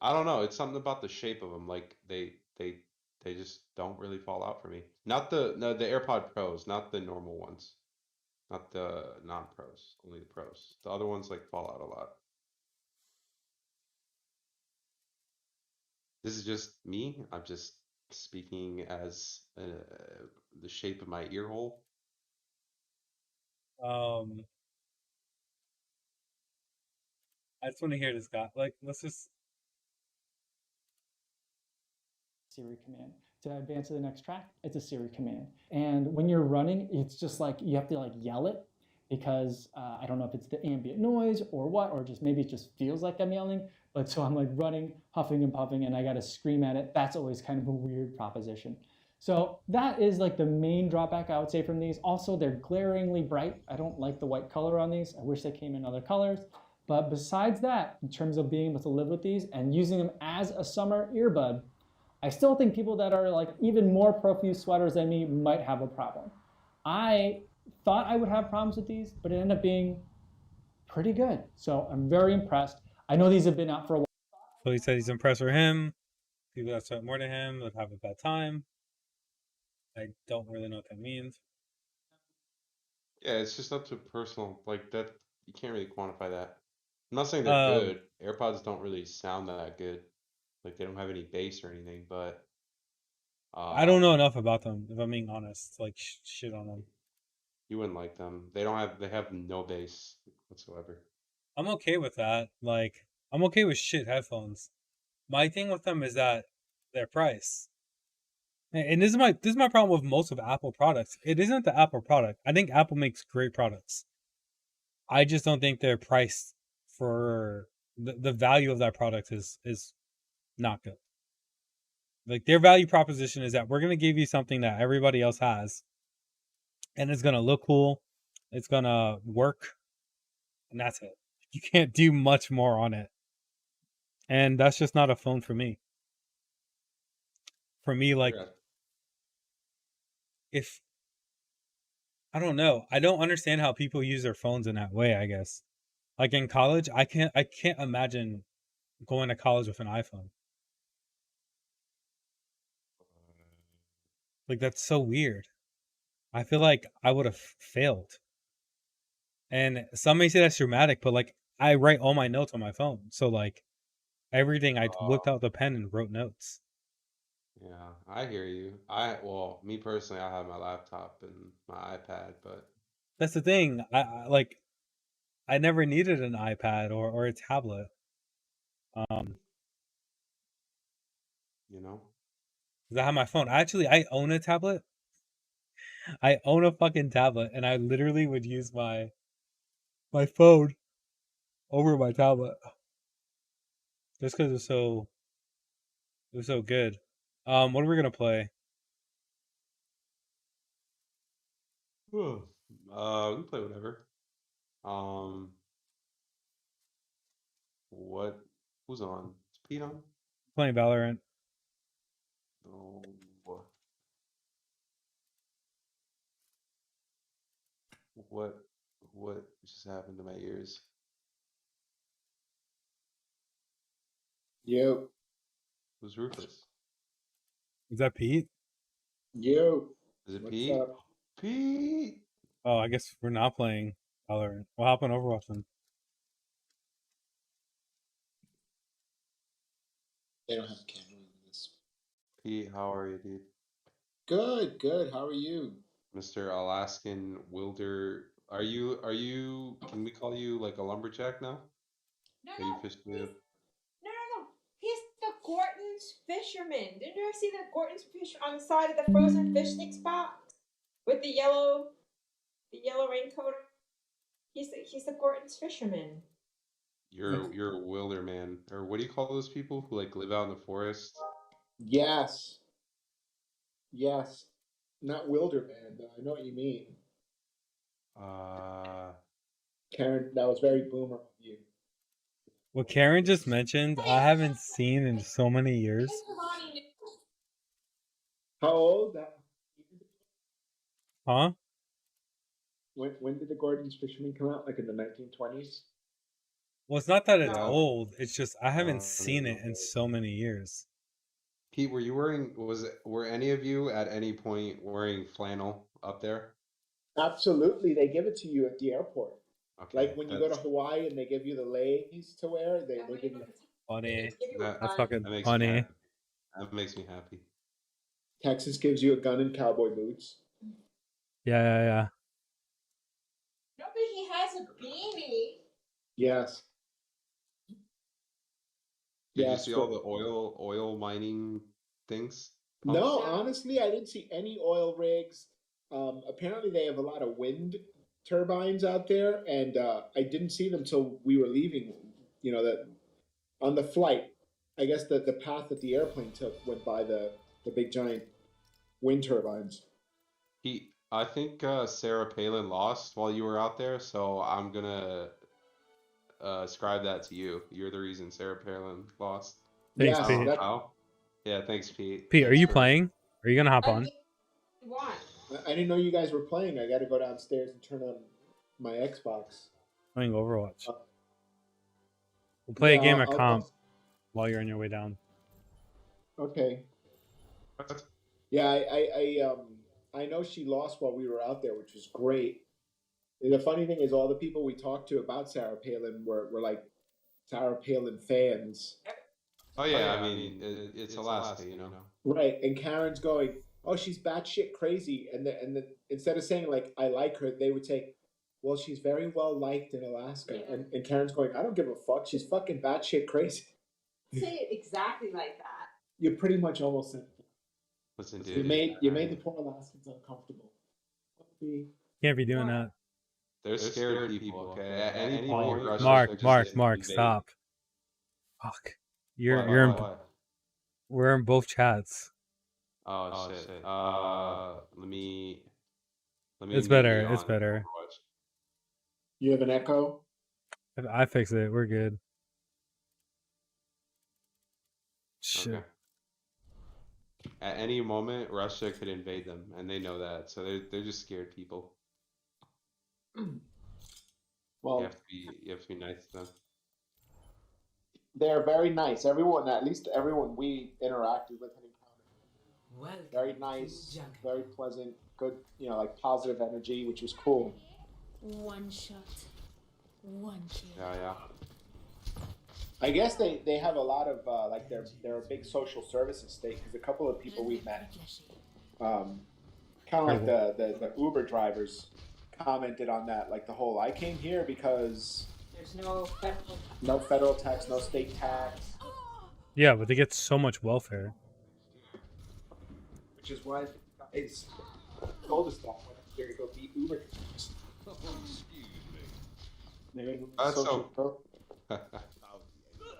I don't know, it's something about the shape of them, like they just don't really fall out for me. Not the no the AirPod Pros, not the normal ones. Not the non-pros, only the pros. The other ones like fall out a lot. This is just me. I'm just speaking as the shape of my ear hole. I just want to hear this guy. Like, let's just. Siri command. To advance to the next track, it's a Siri command. And when you're running, it's just like you have to like yell it because I don't know if it's the ambient noise or what, or just maybe it just feels like I'm yelling. But so I'm like running, huffing and puffing, and I got to scream at it. That's always kind of a weird proposition. So that is like the main drawback I would say from these. Also, they're glaringly bright. I don't like the white color on these. I wish they came in other colors. But besides that, in terms of being able to live with these and using them as a summer earbud, I still think people that are like even more profuse sweaters than me might have a problem. I thought I would have problems with these, but it ended up being pretty good. So I'm very impressed. I know these have been out for a while. So he said he's impressed for him. People that sweat more than him would have a bad time. I don't really know what that means. Yeah, it's just up to personal. Like that, you can't really quantify that. I'm not saying they're good. AirPods don't really sound that good. Like they don't have any bass or anything, but I don't know enough about them, if I'm being honest. Like shit on them. you wouldn't like them. They have no bass whatsoever. I'm okay with that. Like I'm okay with shit headphones. My thing with them is that their price. And this is my problem with most of Apple products. It isn't the Apple product. I think Apple makes great products. I just don't think they're priced for the value of that product is not good. Like their value proposition is that we're gonna give you something that everybody else has, and it's gonna look cool. It's gonna work, and that's it. You can't do much more on it, and that's just not a phone for me. For me, like, Yeah. if I don't know, I don't understand how people use their phones in that way. I guess, like in college, I can't imagine going to college with an iPhone. Like that's so weird. I feel like I would have failed. And some may say that's dramatic, but like I write all my notes on my phone. So like everything I whipped out the pen and wrote notes. Yeah, I hear you. Well, me personally, I have my laptop and my iPad, but That's the thing. I like I never needed an iPad or a tablet. Um, you know, 'Cause I have my phone. I own a tablet. I own a fucking tablet, and I literally would use my phone over my tablet just because it was so good. What are we gonna play? we can play whatever. Um, what? Who's on? Is Pete on? Playing Valorant. Oh, what? What just happened to my ears? Yo, Who's Rufus? Is that Pete? yo, Is it what's Pete? up? Pete. Oh, I guess we're not playing Valorant. We'll hop on Overwatch then. They don't have a camera in this. Pete, how are you, dude? Good, good. How are you? Mr. Alaskan Wilder. Are you, can we call you like a lumberjack now? No, Are you no, fishing he's with? no. He's the Gorton's fisherman. Didn't you ever see the Gorton's fish on the side of the frozen fish sticks box with the yellow raincoat? He's the Gorton's fisherman. You're a wilder man, or what do you call those people who like live out in the forest? Yes, yes. Not Wilderman, though. I know what you mean. Uh, Karen, that was very boomer of you. What Karen just mentioned, I haven't seen in so many years. How old? Huh? When did the Gordon's Fisherman come out? Like in the 1920s? Well, it's not that it's yeah, old. It's just I I haven't don't even seen it know. in so many years. Pete, were any of you at any point wearing flannel up there? Absolutely, they give it to you at the airport. Okay, Like when you go to Hawaii and they give you the leggings to wear, they give you. Funny. that That's fucking that makes me funny. happy. That makes me happy. Texas gives you a gun and cowboy boots. Yeah. No, but he has a beanie. Yes, Did you yes. see all the oil mining things? No, Pumps? honestly, I didn't see any oil rigs. Apparently, they have a lot of wind turbines out there, and I didn't see them till we were leaving. You know that on the flight. I guess the path that the airplane took went by the big giant wind turbines. I think Sarah Palin lost while you were out there, so I'm gonna ascribe that to you. You're the reason Sarah Palin lost. Thanks, Yes, Pete. that How? Yeah, thanks, Pete. Pete, are Thanks you for. playing? Are you gonna hop on? What? I didn't know you guys were playing. I got to go downstairs and turn on my Xbox. Playing Overwatch. Uh, We'll play a yeah, game of I'll comp while you're on your way down. okay. Yeah, I know she lost while we were out there, which was great. And the funny thing is, all the people we talked to about Sarah Palin were like Sarah Palin fans. Oh yeah, I mean it's Alaska, you know. Right, and Karen's going, "Oh, she's batshit crazy," and instead of saying like "I like her," they would say, "Well, she's very well liked in Alaska," and Karen's going, "I don't give a fuck. She's fucking batshit crazy." Say it exactly like that. You pretty much almost said Listen, you dude, made the poor Alaskans uncomfortable. Can't be doing that. they're scared people. Okay, at any Oh, point, Russia could Mark, just Mark, invade. stop. Fuck. What? You're in. What? We're in both chats. Oh shit. Let me. Let me It's mute you better. It's on better. Overwatch. You have an echo? I fix it. We're good. Shit. Okay. At any moment, Russia could invade them, and they know that, so they're just scared people. Well, You have to be nice to them. they're very nice. Everyone, at least everyone we interacted with and encountered, Welcome very to nice, Jungle. very pleasant, good, like positive energy, which was cool. One shot, one kill. Yeah. I guess they have a lot of like they're a big social services state because a couple of people we've met, kind of like the Uber drivers commented on that, like the whole I came here because There's no federal tax, no state tax, Yeah, but they get so much welfare. which is why it's told us that when they're going to beat Uber drivers. That's Social so.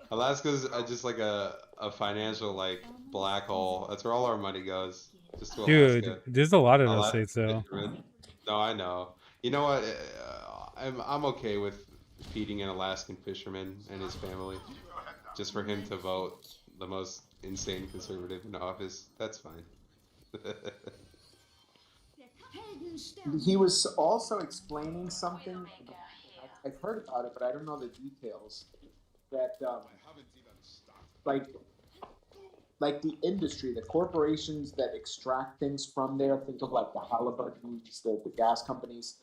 Alaska's just like a financial like black hole. That's where all our money goes. Just to Dude, Alaska. there's a lot of those Alaska states though. fishermen. No, I know. You know what? I'm okay with feeding an Alaskan fisherman and his family, just for him to vote the most insane conservative in office. That's fine. He was also explaining something. I've heard about it, but I don't know the details. That like the industry, the corporations that extract things from there. Think of like the Halliburtons, the gas companies.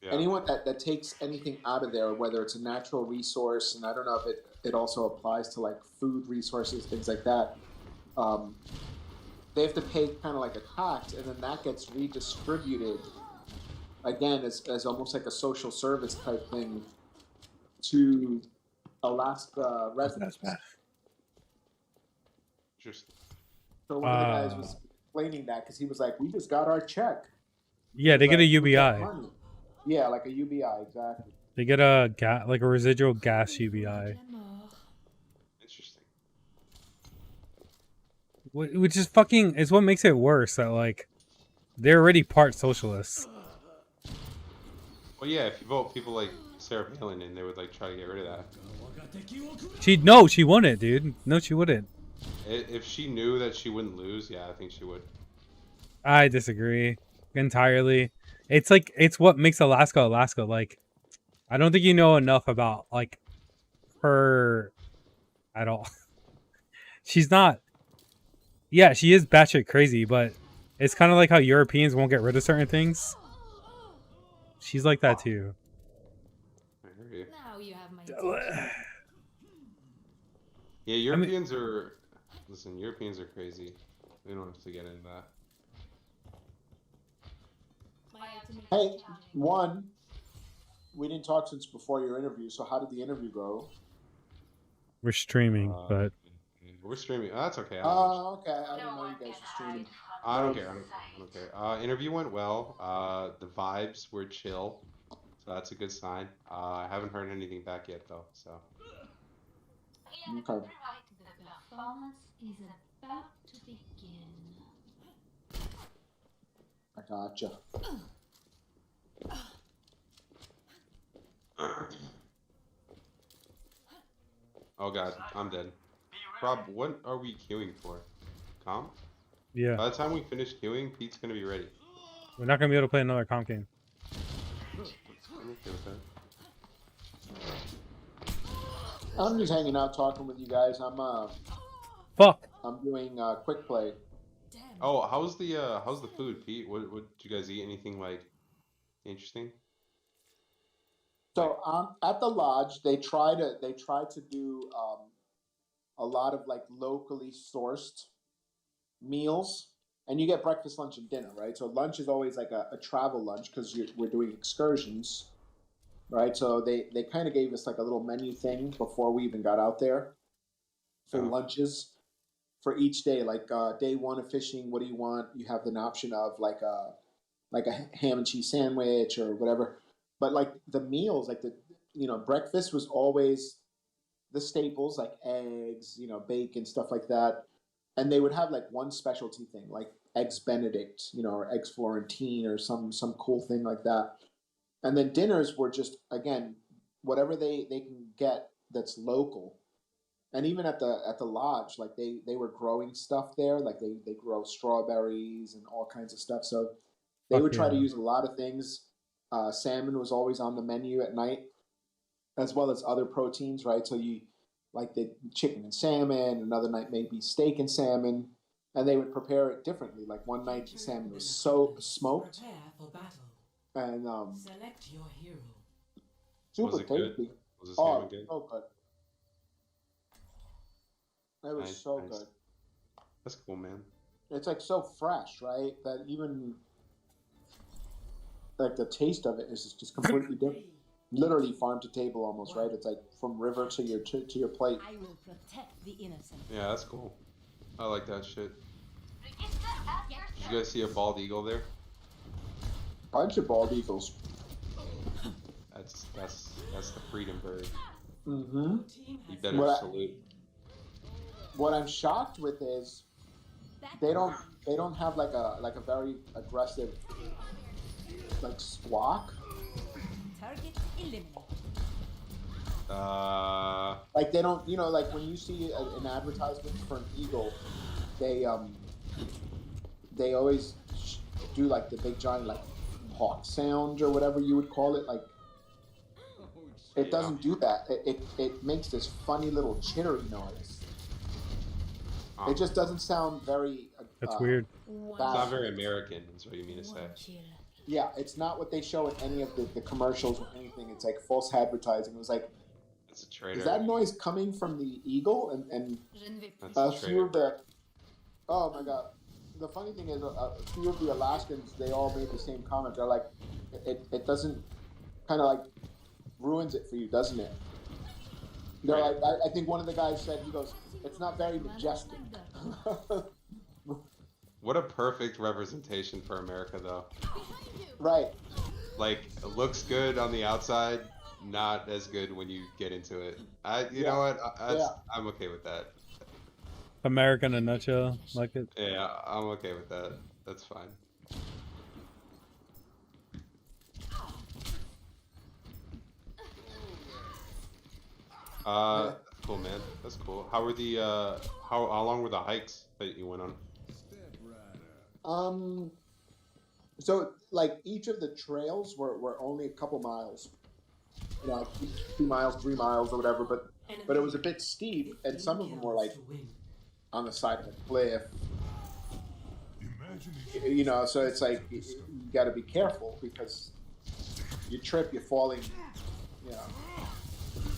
Yeah. Anyone that takes anything out of there, whether it's a natural resource, and I don't know if it also applies to like food resources, things like that. They have to pay kind of like a tax, and then that gets redistributed again as almost like a social service type thing to Alaska residents. Interesting. So one of the guys was explaining that because he was like, "We just got our check." Yeah, they get a "We UBI. got money." Yeah, like a UBI, exactly. They get a like a residual gas UBI, Interesting. which is fucking is what makes it worse. That like they're already part socialists. Well, yeah, if you vote people like Sarah Palin in, they would like try to get rid of that. She wouldn't, dude. No, she wouldn't. If she knew that she wouldn't lose, yeah, I think she would. I disagree entirely. It's like it's what makes Alaska Alaska. Like, I don't think you know enough about like her at all. She's not. Yeah, she is batshit crazy, but it's kind of like how Europeans won't get rid of certain things. She's like that too. I hear you. Now you have my attention. Yeah, Europeans are. Listen, Europeans are crazy. We don't have to get into that. Hey, one, we didn't talk since before your interview. So how did the interview go? We're streaming, but We're streaming. Oh, that's okay. Oh, okay. I didn't know you guys were streaming. I don't care. I don't care. Interview went well. The vibes were chill, so that's a good sign. I haven't heard anything back yet though. So. Okay. The performance is about to begin. I gotcha. Oh god, I'm dead. Rob, what are we queuing for? Comp? yeah, By the time we finish queuing, Pete's gonna be ready. we're not gonna be able to play another comp game. I'm okay with that. I'm just hanging out, talking with you guys. Fuck. I'm doing quick play. Oh, how's the food, Pete? What did you guys eat? Anything like interesting? So at the lodge, they try to do a lot of like locally sourced meals, and you get breakfast, lunch, and dinner, right? So lunch is always like a travel lunch because we're doing excursions, right? So they kind of gave us like a little menu thing before we even got out there for lunches for each day. Like day one of fishing, what do you want? You have an option of like a ham and cheese sandwich or whatever. But like the meals, like breakfast was always the staples like eggs, bacon, stuff like that. and they would have like one specialty thing, like eggs Benedict, or eggs Florentine, or some cool thing like that. And then dinners were just, again, whatever they can get that's local. And even at the lodge, like they were growing stuff there, like they grow strawberries and all kinds of stuff. So they would try to use a lot of things. Salmon was always on the menu at night, as well as other proteins, right? So you like the chicken and salmon, another night maybe steak and salmon, and they would prepare it differently. Like one night the salmon was so smoked, and Select your hero. super Was it good? tasty. Was the salmon Oh, good? so good. It was Nice, so nice. good. That's cool, man. It's like so fresh, right? That even like the taste of it is just completely different. Literally farm to table almost, right? It's like from river to your plate. I will protect the innocent. Yeah, that's cool. I like that shit. Did you guys see a bald eagle there? Bunch of bald eagles. That's the freedom bird. Mm-hmm. You better What I- salute. What I'm shocked with is they don't have like a very aggressive like squawk. Target eliminated. Like they don't, like when you see an advertisement for an eagle, they always do like the big giant like hawk sound or whatever you would call it. Like it doesn't do that. It makes this funny little chittery noise. It just doesn't sound very. That's weird. It's not very American, is what you mean to say. Yeah, it's not what they show in any of the commercials or anything. It's like false advertising. It was like, It's a traitor. is that noise coming from the eagle? And That's a a few traitor. of the, oh my god, the funny thing is, a few of the Alaskans, they all made the same comment. They're like, it doesn't, kind of like ruins it for you, doesn't it? They're like, I think one of the guys said, he goes, it's not very majestic. What a perfect representation for America, though. Right. Like, it looks good on the outside, not as good when you get into it. You know what? I'm okay with that. America in a nutshell, like it. Yeah, I'm okay with that. That's fine. Cool, man. That's cool. How were the how long were the hikes that you went on? So like each of the trails were only a couple miles, 2 miles, 3 miles, or whatever. But it was a bit steep, and some of them were like on the side of a cliff. So it's like you got to be careful because you trip, you're falling,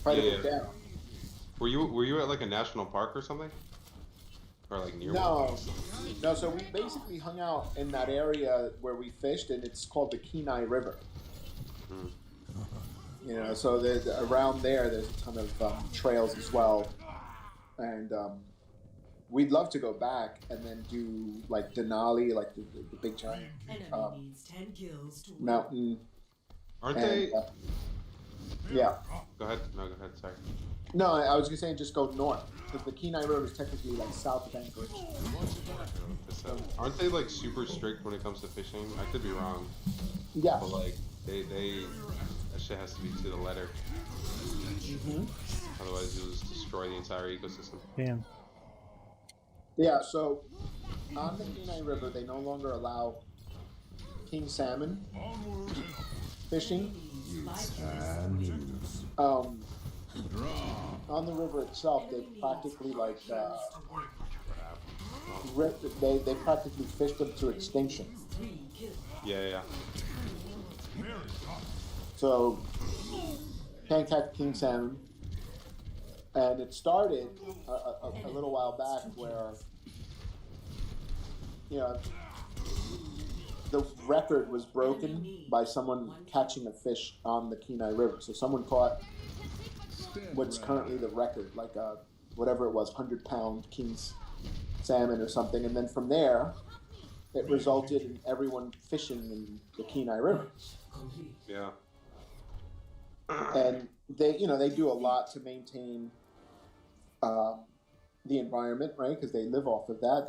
quite a bit down. Were you at like a national park or something? Or like near No. So we basically hung out in that area where we fished, and it's called the Kenai River. So around there's a ton of trails as well, and we'd love to go back and then do like Denali, like the big giant mountain. Aren't they? Yeah. Go ahead. No, go ahead. Sorry. No, I was gonna say just go north because the Kenai River is technically like south of Anchorage. Aren't they like super strict when it comes to fishing? I could be wrong. Yeah. But like they that shit has to be to the letter. Otherwise, you'll just destroy the entire ecosystem. Damn. Yeah. So on the Kenai River, they no longer allow king salmon fishing. On the river itself, they practically like they practically fished them to extinction. Yeah. So can't catch king salmon, and it started a little while back where the record was broken by someone catching a fish on the Kenai River. So someone caught what's currently the record, like whatever it was, 100-pound king's salmon or something, and then from there, it resulted in everyone fishing in the Kenai River. Yeah. And they do a lot to maintain the environment, right? Because they live off of that.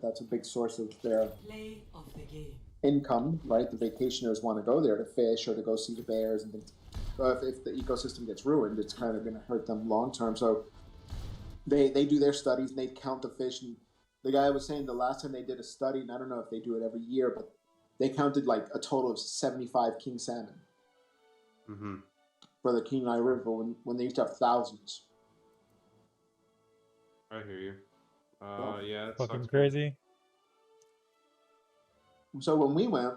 That's a big source of their Play of the game. income, right? The vacationers want to go there to fish or to go see the bears and things. But if the ecosystem gets ruined, it's kind of going to hurt them long term. So they do their studies and they count the fish. And the guy was saying the last time they did a study, and I don't know if they do it every year, but they counted like a total of 75 king salmon for the Kenai River when they used to have thousands. I hear you. Yeah, it Fucking sucks, crazy. So when we went,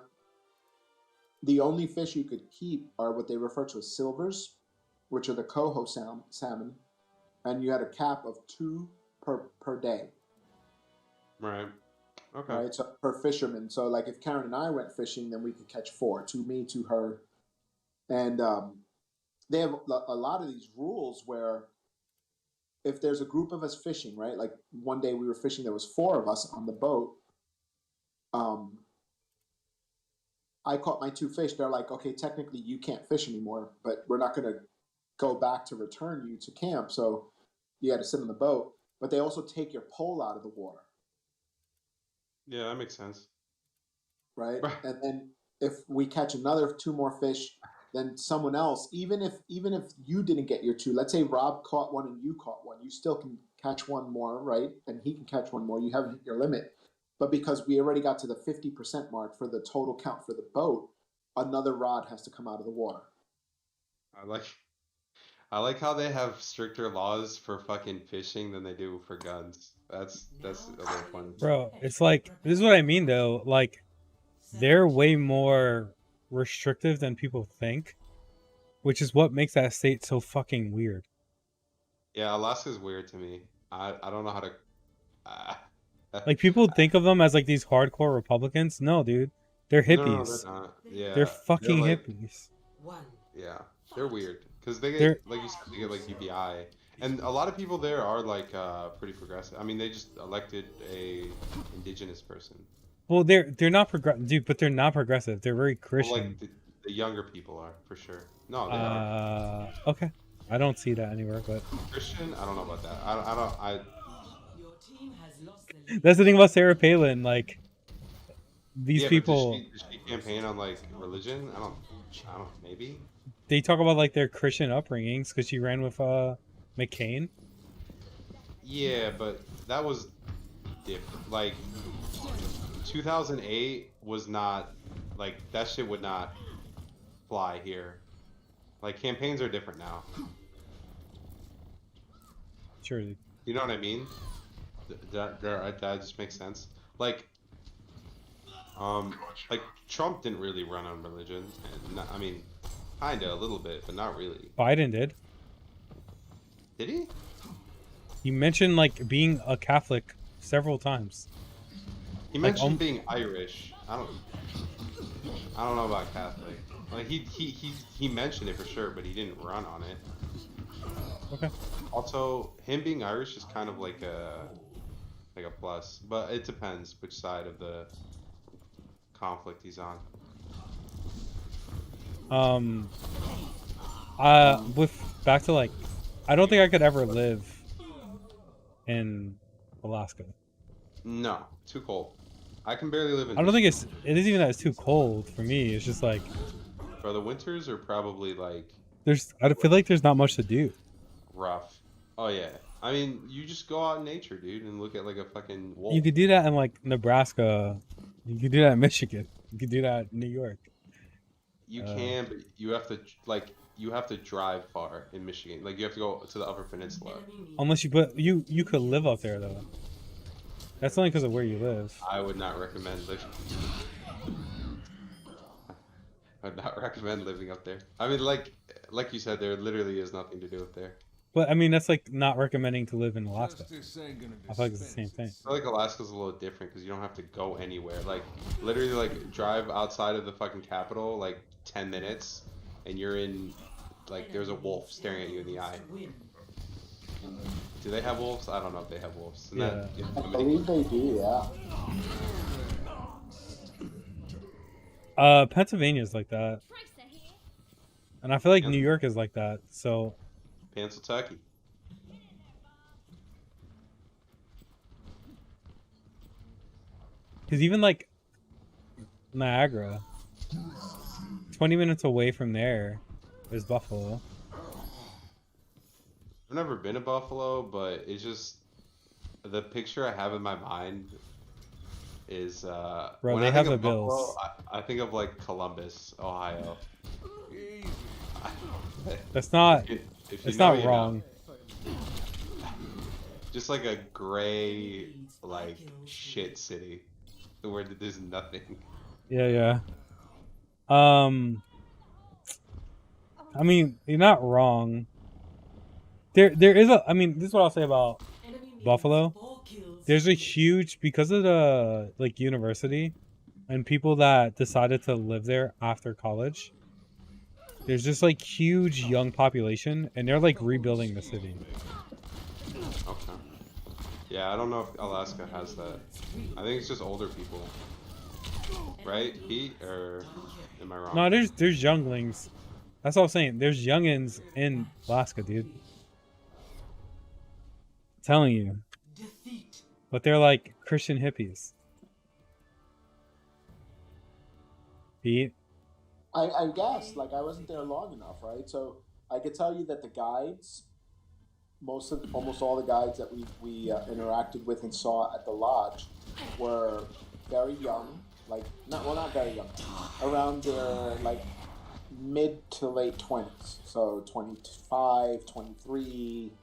the only fish you could keep are what they refer to as silvers, which are the coho salmon, and you had a cap of 2 per day. Right. Okay. Right, so per fisherman. So like if Karen and I went fishing, then we could catch 4, 2 me, 2 her, and they have a lot of these rules where if there's a group of us fishing, right? Like one day we were fishing, there was 4 of us on the boat. I caught my 2 fish. They're like, okay, technically you can't fish anymore, but we're not going to go back to return you to camp. So you got to sit on the boat. But they also take your pole out of the water. Yeah, that makes sense. Right? And then if we catch another 2 more fish, then someone else, even if you didn't get your 2, let's say Rob caught 1 and you caught 1, you still can catch 1 more, right? And he can catch 1 more. You haven't hit your limit. But because we already got to the 50% mark for the total count for the boat, another rod has to come out of the water. I like how they have stricter laws for fucking fishing than they do for guns. That's a little fun. Bro, it's like, this is what I mean though. Like, they're way more restrictive than people think, which is what makes that state so fucking weird. Yeah, Alaska's weird to me. I don't know how to. Like, people think of them as like these hardcore Republicans. No, dude, they're hippies. No, they're not. Yeah, they're fucking like, hippies. Yeah, they're weird because they They're- get, like you said, they get like UBI, and a lot of people there are like pretty progressive. I mean, they just elected a indigenous person. Well, they're not progressive, dude, but they're not progressive. They're very Well, Christian. like the younger people are for sure. No, they are Okay, I don't see that anywhere, but Christian. I don't know about that. I Your team has lost the lead. that's the thing about Sarah Palin. Like, these yeah, people, But does she campaign on like religion? I don't. Maybe. they talk about like their Christian upbringings because she ran with McCain. Yeah, but that was different. Like 2008 was not like that shit would not fly here. Like campaigns are different now. Sure. You know what I mean? That just makes sense. Like Trump didn't really run on religion, and I mean, kinda a little bit, but not really. Biden did. Did he? He mentioned like being a Catholic several times. He Like, mentioned being Irish. I don't know about Catholic. Like he mentioned it for sure, but he didn't run on it. Okay. Also, him being Irish is kind of like a plus, but it depends which side of the conflict he's on. With back to like, I don't think I could ever live in Alaska. No, too cold. I can barely live in. I don't think it isn't even that it's too cold for me. It's just like, For the winters are probably like I feel like there's not much to do. rough. Oh yeah. I mean, you just go out in nature, dude, and look at like a fucking wolf. You could do that in like Nebraska. You could do that in Michigan. You could do that in New York. You can, but you have to drive far in Michigan. Like you have to go to the Upper Peninsula. Unless you could live up there though. That's only because of where you live. I would not recommend living. I would not recommend living up there. I mean, like you said, there literally is nothing to do up there. But I mean, that's like not recommending to live in Alaska. I feel like it's the same thing. I feel like Alaska's a little different because you don't have to go anywhere. Like literally, like drive outside of the fucking capital like 10 minutes, and you're in like there's a wolf staring at you in the eye. Do they have wolves? I don't know if they have wolves. Yeah. I believe they do, yeah. Pennsylvania's like that, and I feel like New York is like that. So, Pennsylvania. Because even like Niagara, 20 minutes away from there is Buffalo. I've never been to Buffalo, but it's just the picture I have in my mind is Bro, when they I think have the of Buffalo, Bills. I think of like Columbus, Ohio. That's not. If you It's know, not you know. wrong. Just like a gray, Leads by like kills shit city where there's nothing. Yeah, yeah. I mean, you're not wrong. There is a. I mean, this is what I'll say about Enemy needs Buffalo. 4 kills. There's a huge, because of the like university and people that decided to live there after college. There's just like huge young population, and they're like rebuilding the city. Okay. Yeah, I don't know if Alaska has that. I think it's just older people, right, Pete? Or am I wrong? No, there's younglings. That's all I'm saying. There's youngins in Alaska, dude. I'm telling you. Defeat. But they're like Christian hippies. Pete. I guess like I wasn't there long enough, right? So I could tell you that the guides, almost all the guides that we interacted with and saw at the lodge, were very young, like not very young, around their like mid to late 20s, so 25, 23.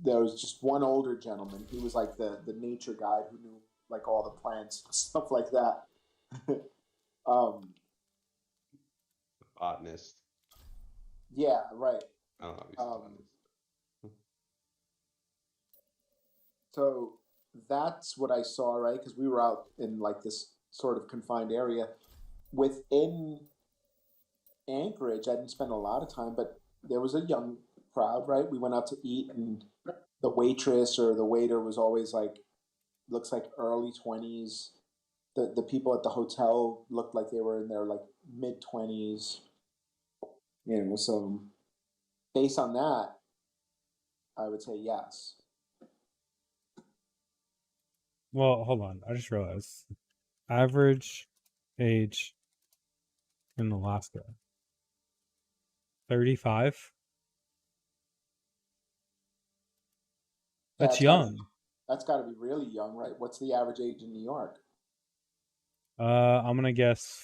There was just one older gentleman. He was like the nature guide who knew like all the plants and stuff like that. Botanist. Yeah, right. I don't know if he's a botanist. So that's what I saw, right? Because we were out in like this sort of confined area. Within Anchorage, I didn't spend a lot of time, but there was a young crowd, right? We went out to eat, and the waitress or the waiter was always like, looks like early 20s. The people at the hotel looked like they were in their like mid 20s. You know, so based on that, I would say yes. Well, hold on. I just realized. Average age in Alaska. 35. That's young. That's got to be really young, right? What's the average age in New York? I'm gonna guess.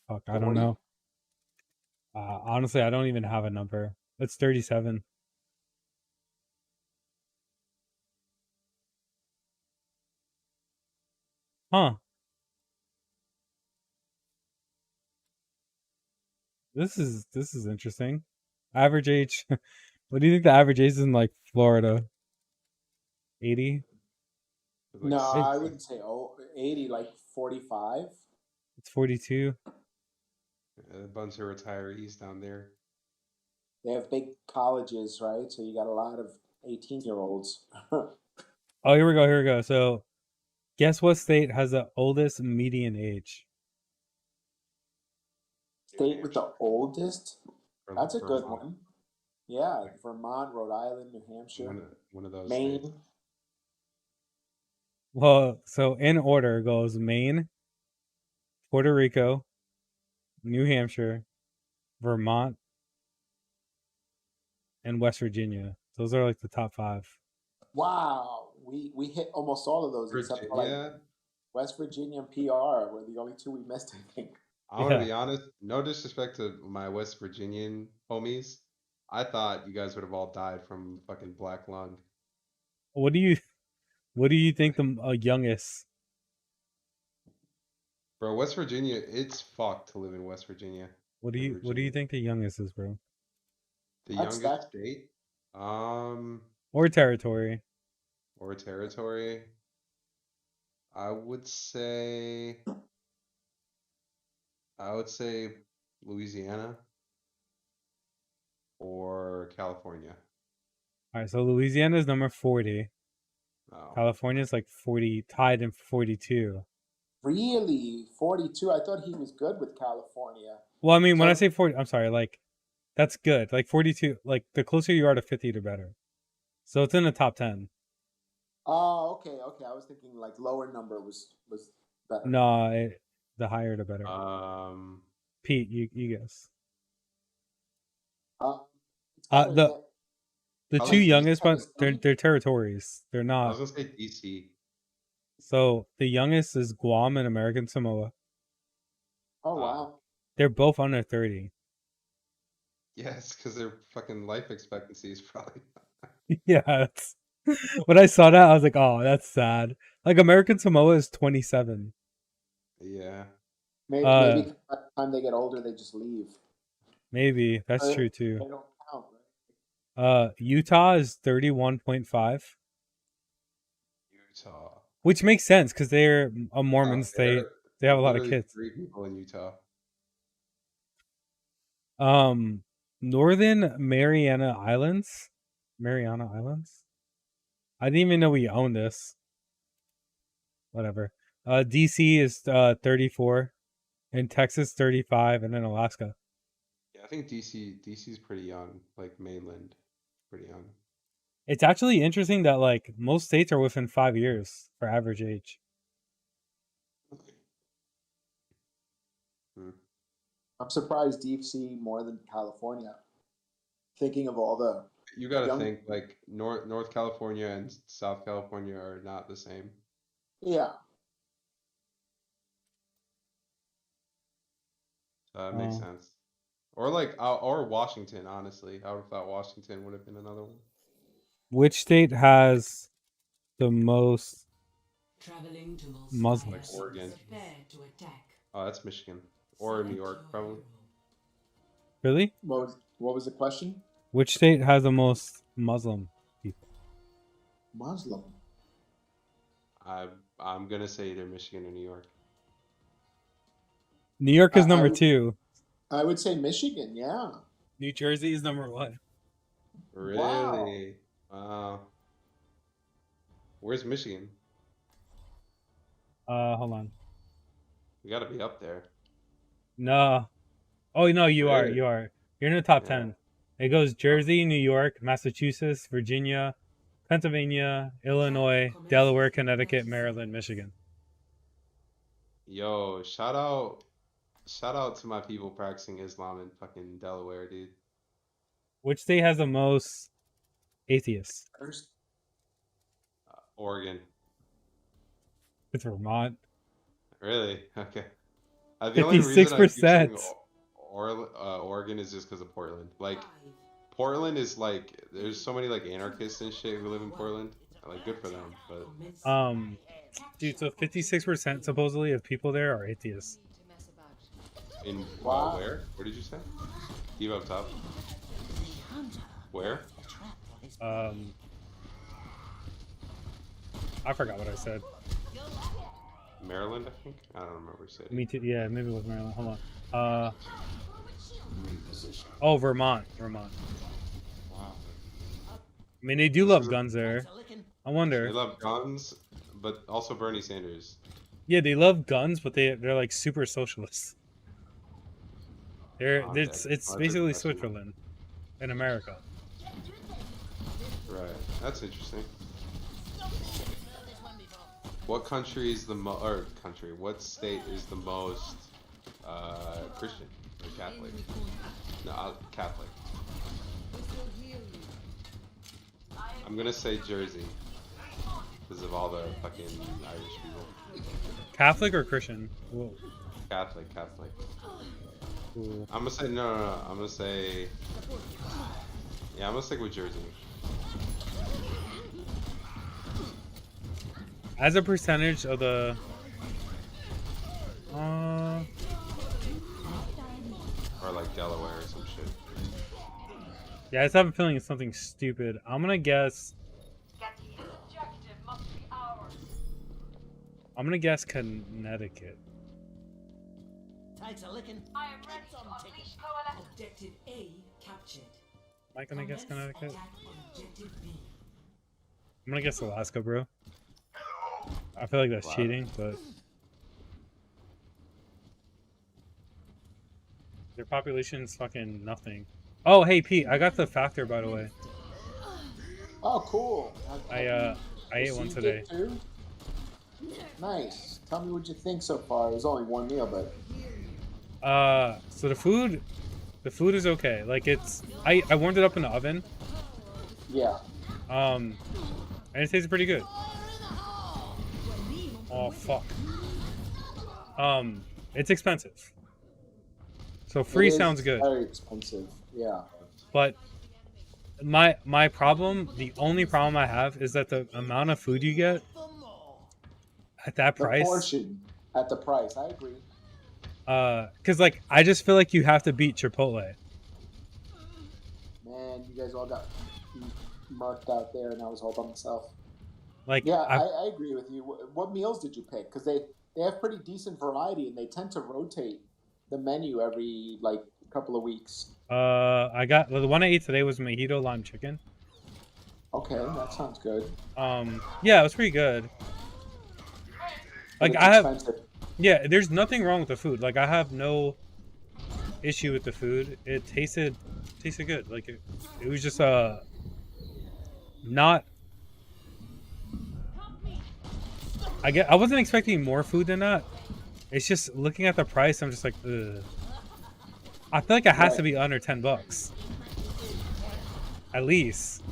Fuck, I don't 40? know. Honestly, I don't even have a number. It's 37. Huh. This is interesting. Average age. What do you think the average age is in like Florida? 80? Like No, I 60. wouldn't say 80, like 45. It's 42. A bunch of retirees down there. They have big colleges, right? So you got a lot of 18-year-olds. Oh, here we go. Here we go. So, guess what state has the oldest median age? State with the oldest? That's a good Vermont. one. Yeah, Vermont, Rhode Island, New Hampshire, One of those Maine. states. Well, so in order goes Maine, Puerto Rico, New Hampshire, Vermont, and West Virginia. Those are like the top 5. Wow, we hit almost all of those except for like Virginia. West Virginia and PR were the only two we missed, I think. I'm gonna be honest. No disrespect to my West Virginian homies. I thought you guys would have all died from fucking black lung. What do you think the youngest? Bro, West Virginia, it's fucked to live in West Virginia. What do you think the youngest is, bro? The That's youngest state? Or territory? Or territory? I would say Louisiana or California. All right, so Louisiana is number 40. Oh. California is like 40, tied in 42. Really? 42? I thought he was good with California. Well, I mean, when I say 40, I'm sorry, like, that's good. Like 42, like the closer you are to 50, the better. So it's in the top 10. Oh, okay. I was thinking like lower number was better. No, the higher the better. Pete, you guess. It's gotta The I two like DC. youngest, but they're territories. They're I not. was gonna say DC. So the youngest is Guam and American Samoa. Oh wow. They're both under 30. Yes, because their fucking life expectancy is probably. Yeah, that's, when I saw that, I was like, oh, that's sad. Like American Samoa is 27. Yeah. Maybe by the time they get older, they just leave. Maybe that's They true too. don't count, right? Utah is 31.5, Utah. which makes sense because they're a Mormon state. They have a lot of Literally kids. 3 people in Utah. Northern Mariana Islands. Mariana Islands. I didn't even know we owned this. Whatever. DC is 34, and Texas 35, and then Alaska. Yeah, I think DC's pretty young, like mainland, pretty young. It's actually interesting that like most states are within 5 years for average age. I'm surprised DC more than California. Thinking of all the You got to think like North California and South California are not the same. Yeah. That makes sense. Or like or Washington, honestly. I would have thought Washington would have been another one. Which state has the most Traveling to Muslims? Oregon. Prepare to attack. Oh, that's Michigan. Or New York, probably. Really? What was the question? Which state has the most Muslim people? Muslim. I'm gonna say either Michigan or New York. New York is number 2. I would say Michigan, yeah. New Jersey is number 1. Really? Wow. Where's Michigan? Hold on. We gotta be up there. No. Oh no, you are. Really? You are. You're in the top 10. It goes Jersey, New York, Massachusetts, Virginia, Pennsylvania, Illinois, Delaware, Connecticut, Maryland, Michigan. Yo, shout out to my people practicing Islam in fucking Delaware, dude. Which state has the most atheists? Oregon. It's Vermont. Really? Okay. The only reason I keep saying 56%. Oregon is just because of Portland. Like, Portland is like, there's so many like anarchists and shit who live in Portland. Like, good for them, but Dude, so 56% supposedly of people there are atheists. in where? Where did you say? Steve up top. Where? I forgot what I said. Maryland, I think. I don't remember city. Me too. Yeah, maybe it was Maryland. Hold on. Oh, Vermont. Wow. I mean, they do love guns there. I wonder. They love guns, but also Bernie Sanders. Yeah, they love guns, but they're like super socialists. It's basically Switzerland in America. Right. That's interesting. What country is the what state is the most Christian or Catholic? No, Catholic. I'm gonna say Jersey because of all the fucking Irish people. Catholic or Christian? Whoa. Catholic. Cool. I'm gonna say no. I'm gonna say yeah. I'm gonna stick with Jersey. As a percentage of the Or like Delaware or some shit. yeah, I just have a feeling it's something stupid. I'm gonna guess Connecticut. Tights are licking. I am ready to unleash Objective A captured. Am I gonna guess Connecticut? Attack on Objective B. I'm gonna guess Alaska, bro. I feel like that's cheating, but their population's fucking nothing. Oh, hey Pete, I got the factor by the way. Oh, cool. I I ate one you today. did too? Nice. Tell me what you think so far. It was only one meal, but So the food is okay. Like I warmed it up in the oven. yeah. And it tastes pretty good. Oh fuck. It's expensive. So free It is sounds good. very expensive. Yeah. But my problem, the only problem I have is that the amount of food you get at that The price. portion at the price. I agree. Cause like I just feel like you have to beat Chipotle. Man, you guys all got marked out there, and I was all by myself. Like Yeah, I agree with you. What meals did you pick? Because they have pretty decent variety, and they tend to rotate the menu every like couple of weeks. I got the one I ate today was mojito lime chicken. Okay, that sounds good. Yeah, it was pretty good. Like But it's I have, expensive. yeah, there's nothing wrong with the food. Like I have no issue with the food. It tasted good. Like it was just not. I wasn't expecting more food than that. It's just looking at the price. I'm just like, ugh. I feel like it has to be under $10, at least.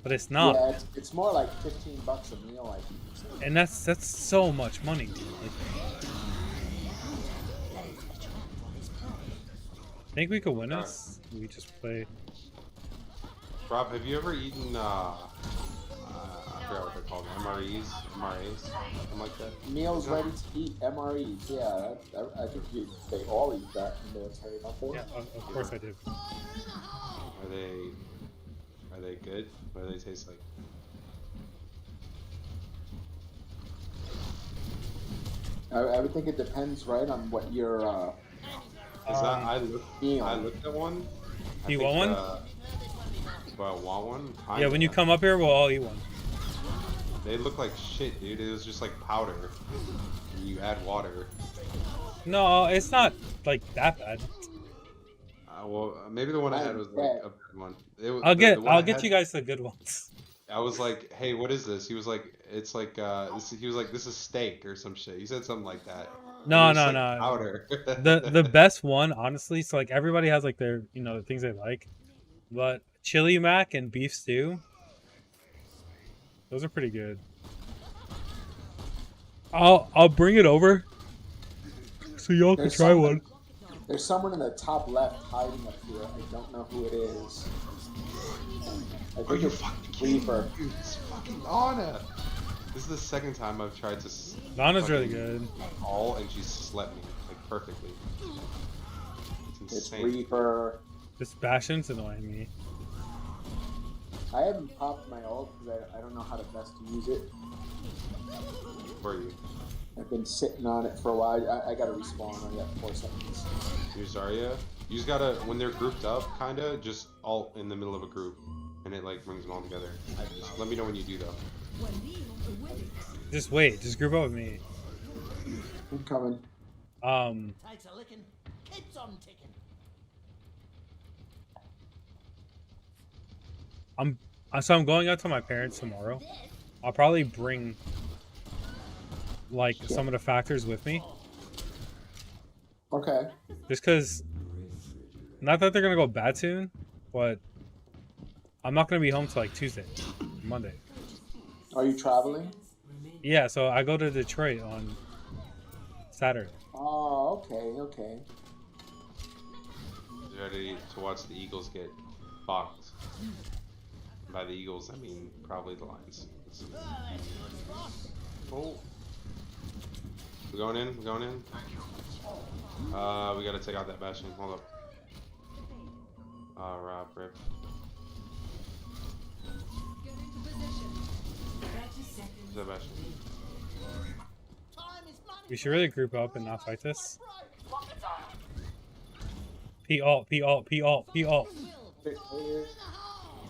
But it's not. Yeah, it's more like $15 a meal, I think. And that's so much money. Like, think we could win this? We just play. Rob, have you ever eaten I forgot what they're called, MREs, something like that? Meals ready to eat, MREs. Yeah, I think they all eat that in the military, don't they? Yeah, of course I do. Are they good? What do they taste like? I would think it depends, right, on what your I looked at one. You want one? Do I want one? Yeah, when you come up here, we'll all eat one. They look like shit, dude. It was just like powder. And you add water. No, it's not like that bad. Well, maybe the one I had was like a bad one. I'll get you guys the good ones. I was like, hey, what is this? He was like, it's like he was like, this is steak or some shit. He said something like that. No. Powder. The best one, honestly. So like everybody has like their the things they like, but chili mac and beef stew, those are pretty good. I'll bring it over, so y'all can try one. There's someone in the top left hiding up here. I don't know who it is. I think it's Reaper. Dude, it's fucking Anna. This is the second time I've tried to. Anna's really good. And she slept me like perfectly. It's insane. It's Reaper. This Bastion's annoying me. I haven't popped my ult because I don't know how to best use it. Where are you? I've been sitting on it for a while. I gotta respawn. I got 4 seconds. Here's Zarya. You just gotta, when they're grouped up, kinda, just ult in the middle of a group. And it like brings them all together. Just let me know when you do though. Just wait. Just group up with me. I'm coming. Takes a licking, keeps on ticking. I'm going out to my parents tomorrow. I'll probably bring like some of the factors with me. Okay. Just because, not that they're gonna go bad soon, but I'm not gonna be home till like Tuesday, Monday. Are you traveling? Yeah, so I go to Detroit on Saturday. Oh, okay. You ready to watch the Eagles get boxed? By the Eagles, I mean probably the Lions. Oh. We're going in. We gotta take out that Bastion. Hold up. Rob, rip. Where's that Bastion? We should really group up and not fight this. P alt. It's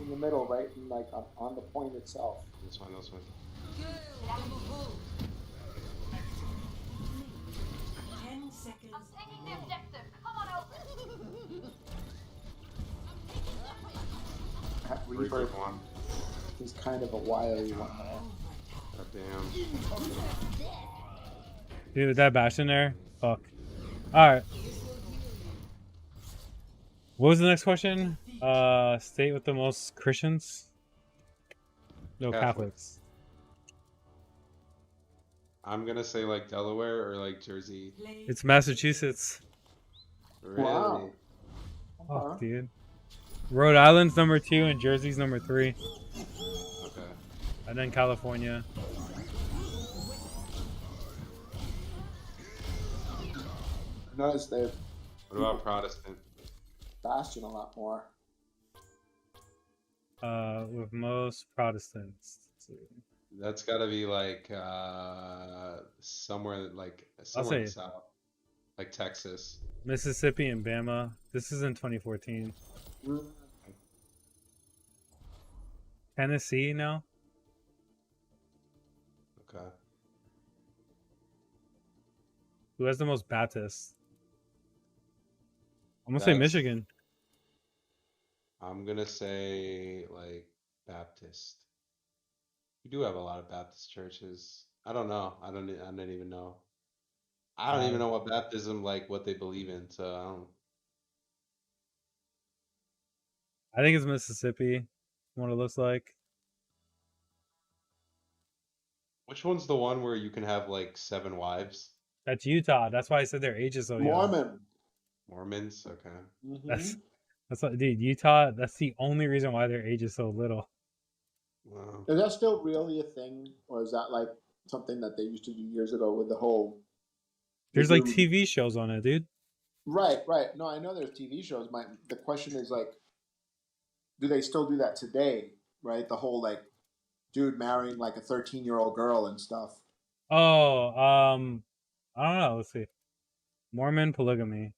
in the middle, right? Like on the point itself. This one. I'm taking the objective. Come on over. Reaper. He's kind of a wiry one there. God damn. Dude, that bash in there? Fuck. Alright. What was the next question? State with the most Christians? No, Catholics. I'm gonna say like Delaware or like Jersey. It's Massachusetts. Really? Wow. Fuck, dude. Rhode Island's number 2 and Jersey's number 3. Okay. And then California. Notice they've What about Protestant? Bastion a lot more. With most Protestants. Let's see. That's gotta be like somewhere in the south, like Texas. Mississippi and Bama. This is in 2014. Tennessee now. Okay. Who has the most Baptists? I'm gonna say Michigan. I'm gonna say like Baptist. We do have a lot of Baptist churches. I don't know. I don't even know. I don't even know what baptism, like what they believe in. So I don't. I think it's Mississippi. What it looks like. Which one's the one where you can have like 7 wives? That's Utah. That's why I said their age is so young. Mormon. Mormons. Okay. That's what, dude. Utah. That's the only reason why their age is so little. Wow. Is that still really a thing, or is that like something that they used to do years ago with the whole? There's like TV shows on it, dude. Right. No, I know there's TV shows. The question is like, do they still do that today? Right, the whole like, dude marrying like a 13-year-old girl and stuff. Oh, I don't know. Let's see. Mormon polygamy.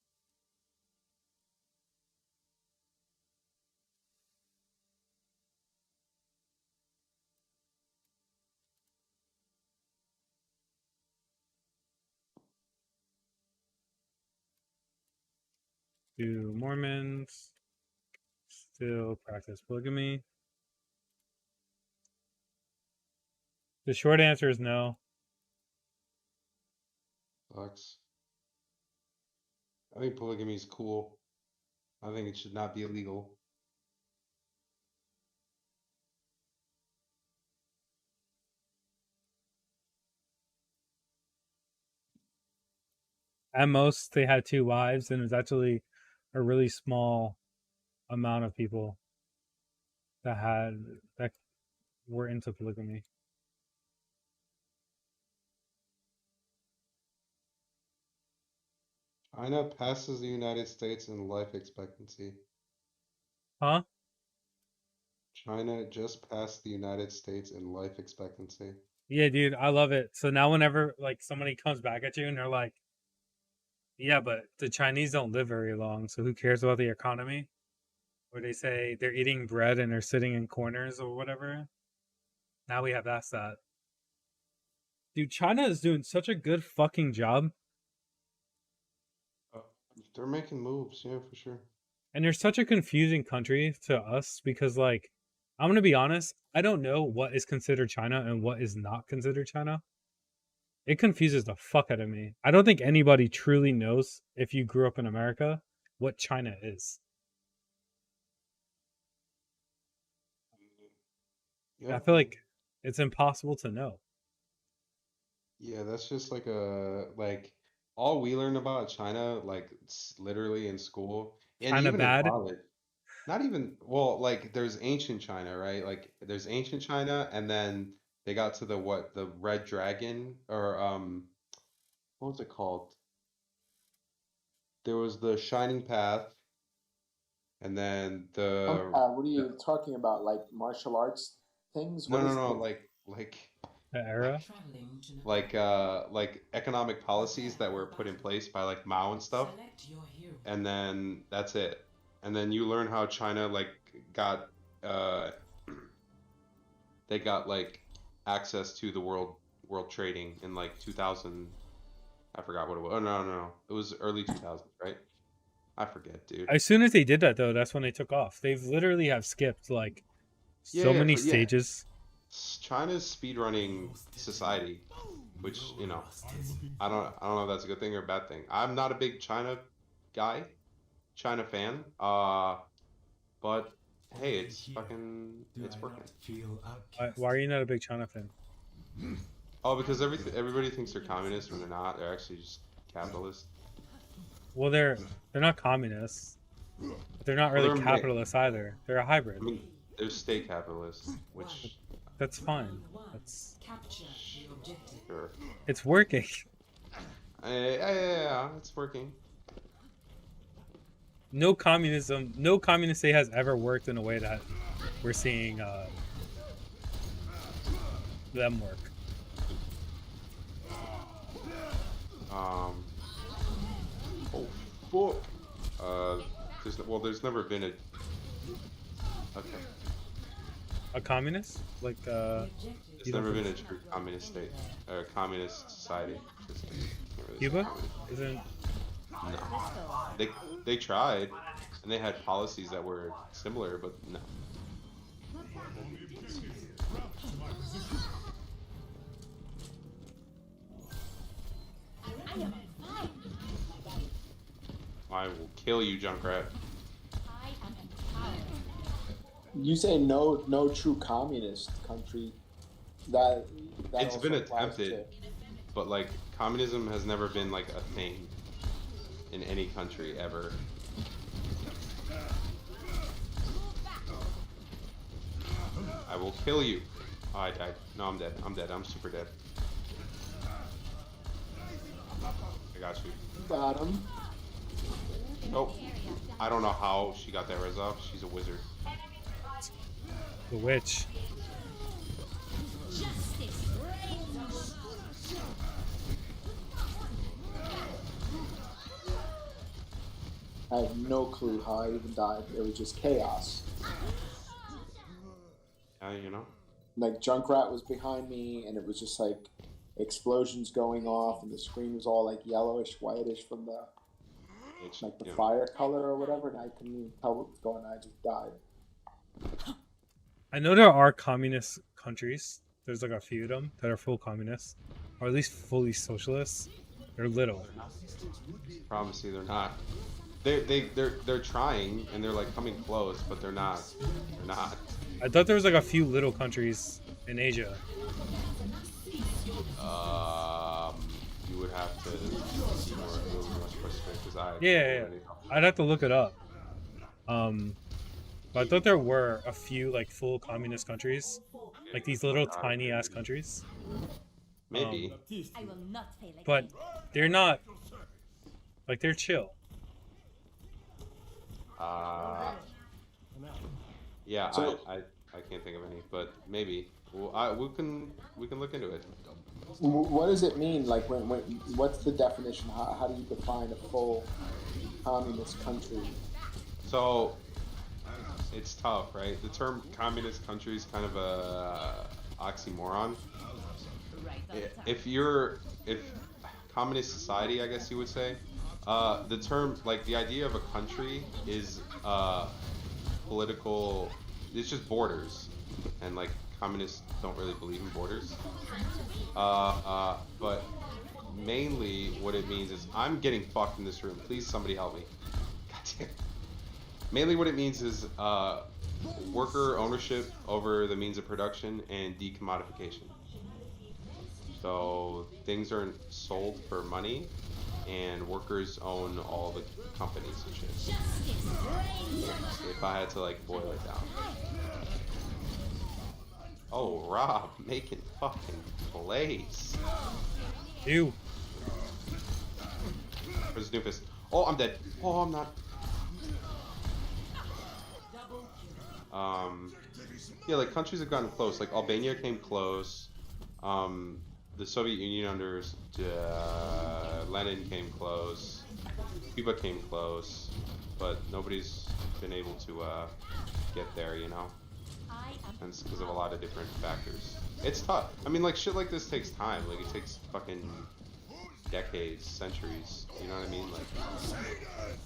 Do Mormons still practice polygamy? The short answer is no. Sucks. I think polygamy is cool. I think it should not be illegal. At most, they had 2 wives, and it was actually a really small amount of people that were into polygamy. China passes the United States in life expectancy. Huh? China just passed the United States in life expectancy. Yeah, dude, I love it. So now whenever like somebody comes back at you and they're like, yeah, but the Chinese don't live very long, so who cares about the economy? Or they say they're eating bread and they're sitting in corners or whatever. Now we have that stat. Dude, China is doing such a good fucking job. They're making moves, yeah, for sure. And they're such a confusing country to us because, like, I'm going to be honest, I don't know what is considered China and what is not considered China. It confuses the fuck out of me. I don't think anybody truly knows, if you grew up in America, what China is. Yeah. I feel like it's impossible to know. Yeah, that's just like all we learn about China, like literally in school and China even bad. in college. Not even, well, like there's ancient China, right? Like there's ancient China, and then they got to the Red Dragon, or what was it called? There was the Shining Path, and then What are you talking about? Like martial arts things? no, like The era. like economic policies that were put in place by like Mao and stuff, and then that's it. And then you learn how China like got they got like access to the world trading in like 2000. I forgot what it was. Oh no, it was early 2000s, right? I forget, dude. As soon as they did that, though, that's when they took off. They've literally have skipped like So Yeah, many but yeah, stages. China's speedrunning society, which I don't know if that's a good thing or a bad thing. I'm not a big China guy, China fan. But hey, it's working. Why are you not a big China fan? Oh, because everybody thinks they're communist when they're not. They're actually just capitalist. Well, they're not communists, but they're not Well, really capitalists either. They're a hybrid. I mean, they're state capitalists, which That's fine. That's sure. it's working. Yeah, it's working. No communist state has ever worked in a way that we're seeing them work. Oh fuck. There's never been a. Okay. A communist? Like There's never been a true communist state or a communist society. Cuba? Isn't No. They tried, and they had policies that were similar, but no. I will kill you, Junkrat. You say no true communist country. That It's also been applies attempted, but like communism has never been like a thing in any country ever. I will kill you. Oh, I died. No, I'm dead. I'm dead. I'm super dead. I got you. Got him. Oh, I don't know how she got that res off. She's a wizard. the witch? I have no clue how I even died. It was just chaos. You know? Like Junkrat was behind me, and it was just like explosions going off, and the screen was all like yellowish, whitish from the like the fire color or whatever, and I couldn't even tell what was going on. I just died. I know there are communist countries. There's like a few of them that are full communists, or at least fully socialists. They're little. Promise you, they're not. They're trying, and they're like coming close, but they're not. They're not. I thought there was like a few little countries in Asia. You would have to see more specific because Yeah. I'd have to look it up. But I thought there were a few like full communist countries, like these little tiny ass countries. Maybe. But they're not. Like they're chill. Yeah, So- I can't think of any, but maybe. Well, we can look into it. What does it mean? Like what's the definition? How do you define a full communist country? So it's tough, right? The term communist country is kind of a oxymoron. If communist society, I guess you would say, the term, like the idea of a country is political. It's just borders, and like communists don't really believe in borders. But mainly what it means is I'm getting fucked in this room. Please, somebody help me. God damn. Mainly what it means is worker ownership over the means of production and decommodification. So things are sold for money, and workers own all the companies and shit. If I had to like boil it down. Oh, Rob, making fucking plays. Ew. Where's Doofus? Oh, I'm dead. Oh, I'm not. Yeah, like countries have gotten close. Like Albania came close. The Soviet Union under Lenin came close. Cuba came close, but nobody's been able to get there, you know. And it's because of a lot of different factors. It's tough. I mean, like shit like this takes time. Like it takes fucking decades, centuries. You know what I mean? Like,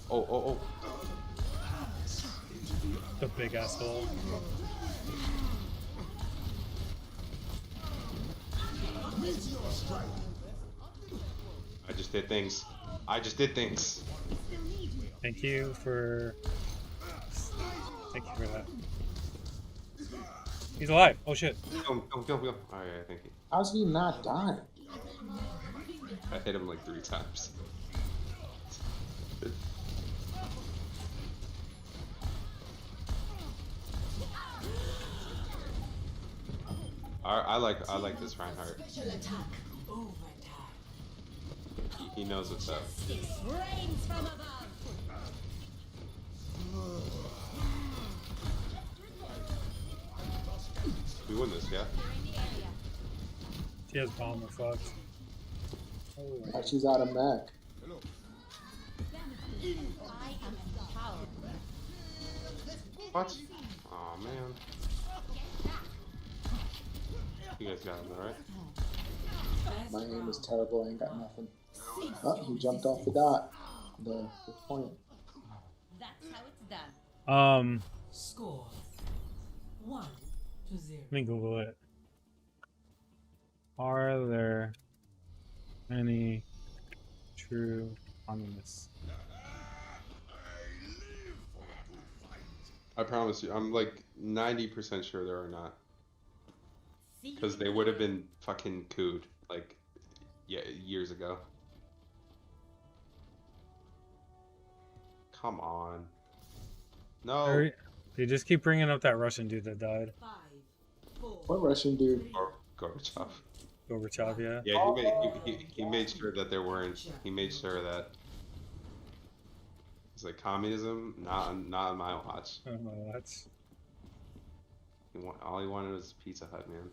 oh. The big asshole. I just did things. I just did things. Thank you for that. He's alive. Oh shit. Kill him, kill him, kill him, kill him. Alright, thank you. How's he not dying? I hit him like 3 times. I like this Reinhardt. He knows what's up. We win this, yeah? She has bomb or fucked. Oh, she's out of mech. What? Aw, man. You guys got him, right? My aim is terrible. I ain't got nothing. Oh, he jumped off the dot. The point. That's how it's done. Score 1-0. Let me Google it. Are there any true communists? I promise you, I'm like 90% sure there are not. Because they would have been fucking cooed, like, yeah, years ago. Come on. No. They just keep bringing up that Russian dude that died. What Russian dude? Gorbachev. Gorbachev, yeah. Yeah, he made sure that there weren't. He made sure that it's like communism, not on my watch. Oh, that's. All he wanted was Pizza Hut, man.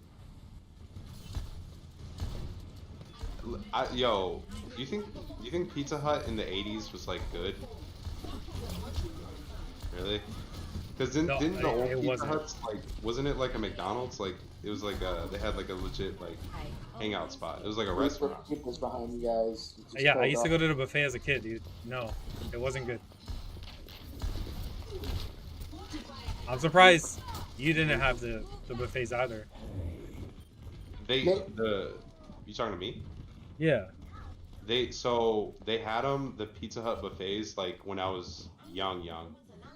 Yo, you think Pizza Hut in the '80s was like good? Really? Because didn't the old Pizza Huts, like, wasn't it like a McDonald's? Like, it was like they had like a legit like hangout spot. It was like a restaurant. People's behind you guys. Yeah, I used to go to the buffet as a kid, dude. No, it wasn't good. I'm surprised you didn't have the buffets either. You talking to me? Yeah. They had them, the Pizza Hut buffets, like when I was young.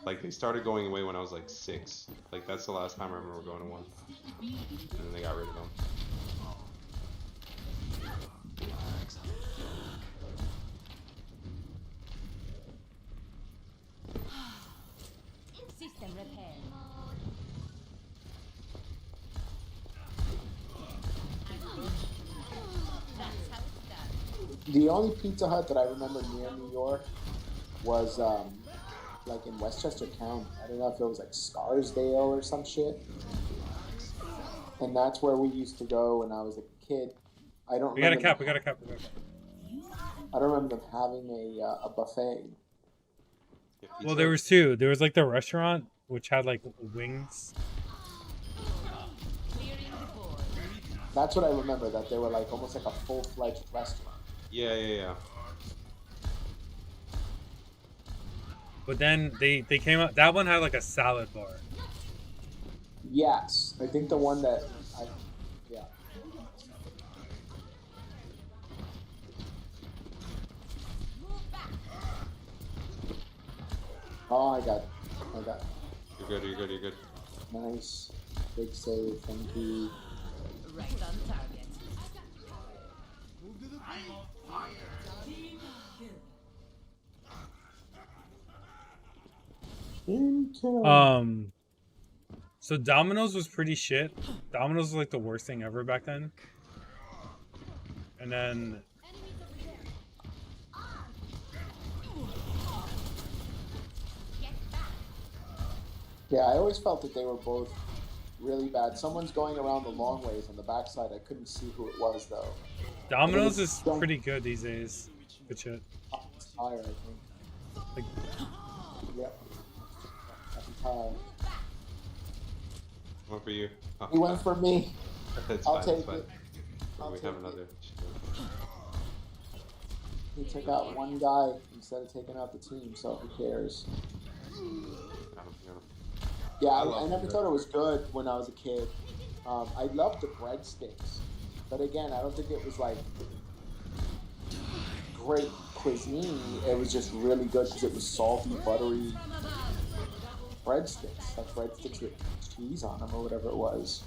Like they started going away when I was like 6. Like that's the last time I remember going to one. And then they got rid of them. System repair. That's how it's done. The only Pizza Hut that I remember near New York was like in Westchester County. I don't know if it was like Scarsdale or some shit. And that's where we used to go when I was a kid. I don't. We got a cap. We got a cap. I don't remember them having a buffet. Well, there was 2. There was like the restaurant, which had like wings. That's what I remember. That they were like almost like a full-fledged restaurant. Yeah. But then they came out. That one had like a salad bar. Yes, I think the one that yeah. Oh, I got. You're good. Nice, big save. Thank you. Right on target. So Domino's was pretty shit. Domino's was like the worst thing ever back then. And then yeah, I always felt that they were both really bad. Someone's going around the long ways on the backside. I couldn't see who it was though. Domino's is pretty good these days. Good shit. Higher, I think. Like, yep. High. One for you. Oh, He went for me. I'll take fine. it. We have another. He took out one guy instead of taking out the team, so who cares? Got him. Yeah, I never thought it was good when I was a kid. I loved the breadsticks. But again, I don't think it was like great cuisine. It was just really good because it was salty, buttery breadsticks, like breadsticks with cheese on them or whatever it was.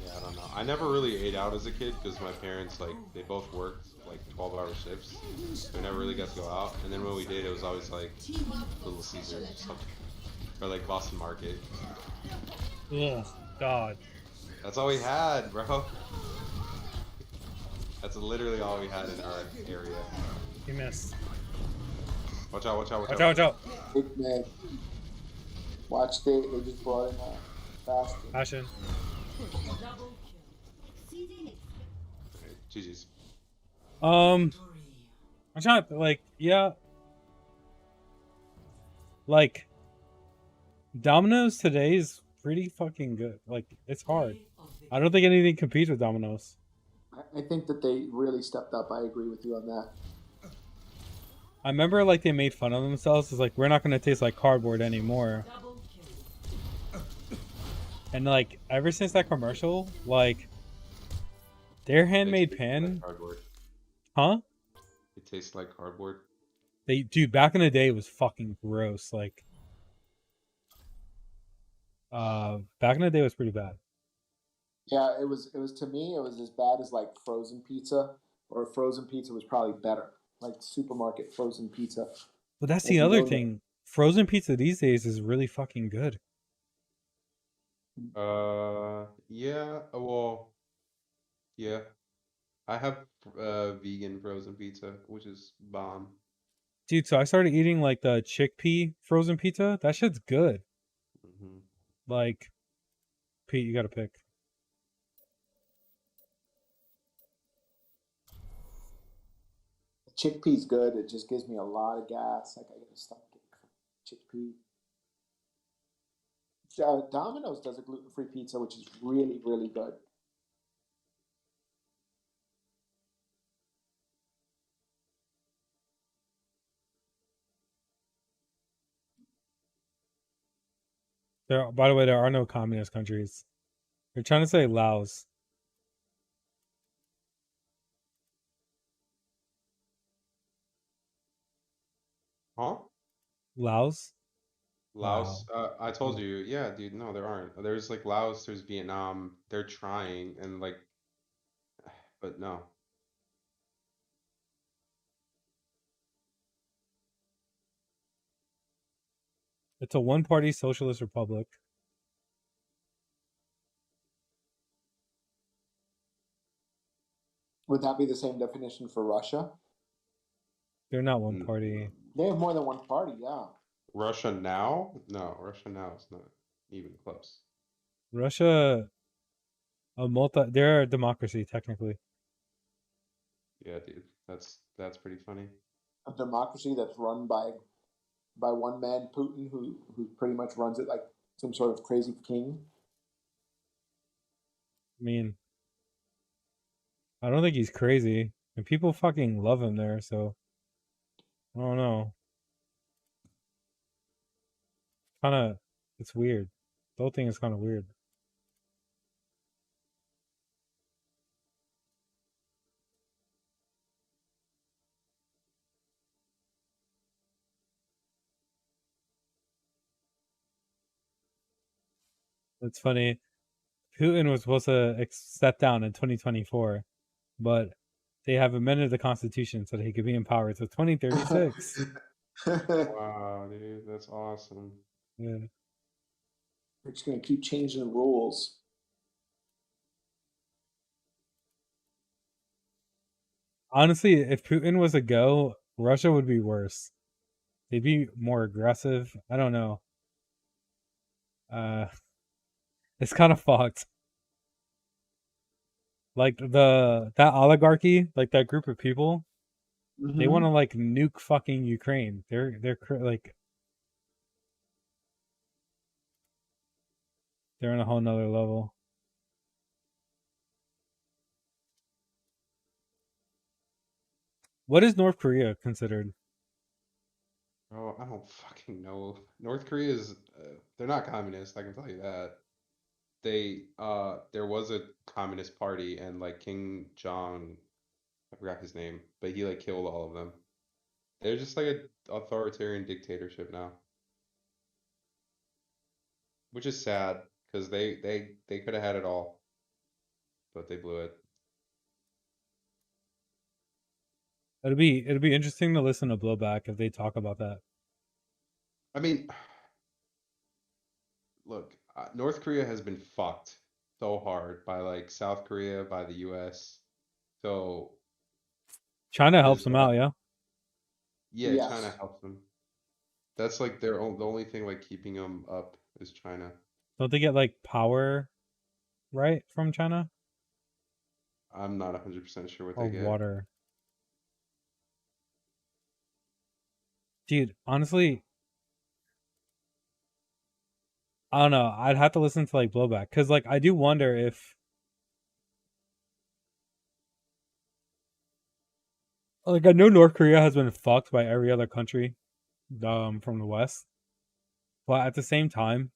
Yeah, I don't know. I never really ate out as a kid because my parents like they both worked like 12-hour shifts, so we never really got to go out. And then when we did, it was always like Little Caesars or something, or like Boston Market. Ugh, God. That's all we had, bro. That's literally all we had in our area. You missed. Watch out! Watch out! Watch Watch out! out, watch out. Big man. Watch they just brought in a basket. Ashen. Alright, GG's. I'm trying to, like, yeah. Like, Domino's today is pretty fucking good. Like, it's hard. I don't think anything competes with Domino's. I think that they really stepped up. I agree with you on that. I remember, like, they made fun of themselves. It's like, we're not going to taste like cardboard anymore. And, like, ever since that commercial, like, their handmade pan... Like cardboard. Huh? It tastes like cardboard. Dude, back in the day, it was fucking gross. Like, back in the day, it was pretty bad. Yeah, it was to me it was as bad as like frozen pizza, or frozen pizza was probably better. Like supermarket frozen pizza. But that's If the you other go to- thing. Frozen pizza these days is really fucking good. Yeah. Well, yeah. I have vegan frozen pizza, which is bomb. Dude, so I started eating, like, the chickpea frozen pizza. That shit's good. Hmm. Like, Pete, you gotta pick. Chickpea's good. It just gives me a lot of gas. Like I gotta stop getting chickpea. Domino's does a gluten-free pizza, which is really, really good. By the way, there are no communist countries. They're trying to say Laos. Huh? Laos? Laos? Wow. I told you. Yeah, dude. No, there aren't. There's like Laos. There's Vietnam. They're trying and like, but no. It's a one-party socialist republic. Would that be the same definition for Russia? They're not one party. They have more than one party, yeah. Russia now? No, Russia now is not even close. Russia, they're a democracy, technically. Yeah, dude. That's pretty funny. A democracy that's run by one man, Putin, who pretty much runs it like some sort of crazy king. I mean, I don't think he's crazy. And people fucking love him there, so I don't know. Kinda, it's weird. The whole thing is kind of weird. It's funny. Putin was supposed to step down in 2024, but they have amended the constitution so that he could be in power until 2036. Wow, dude, that's awesome. Yeah. They're just gonna keep changing the rules. Honestly, if Putin was a go, Russia would be worse. They'd be more aggressive. I don't know. It's kind of fucked. Like that oligarchy, like that group of people, they want to like nuke fucking Ukraine. Like they're on a whole nother level. What is North Korea considered? Oh, I don't fucking know. North Korea is, they're not communist, I can tell you that. there was a communist party and like King Jong, I forgot his name, but he like killed all of them. They're just like a authoritarian dictatorship now, which is sad because they could have had it all, but they blew it. It'd be interesting to listen to Blowback if they talk about that. I mean, look, North Korea has been fucked so hard by like South Korea, by the US. So China helps there's them that. out, yeah. Yeah, China Yes. helps them. That's like the only thing like keeping them up is China. Don't they get like power right from China I'm not 100% sure what or they get. water? Dude, honestly, I don't know. I'd have to listen to like Blowback because like I do wonder if like I know North Korea has been fucked by every other country from the West, but at the same time,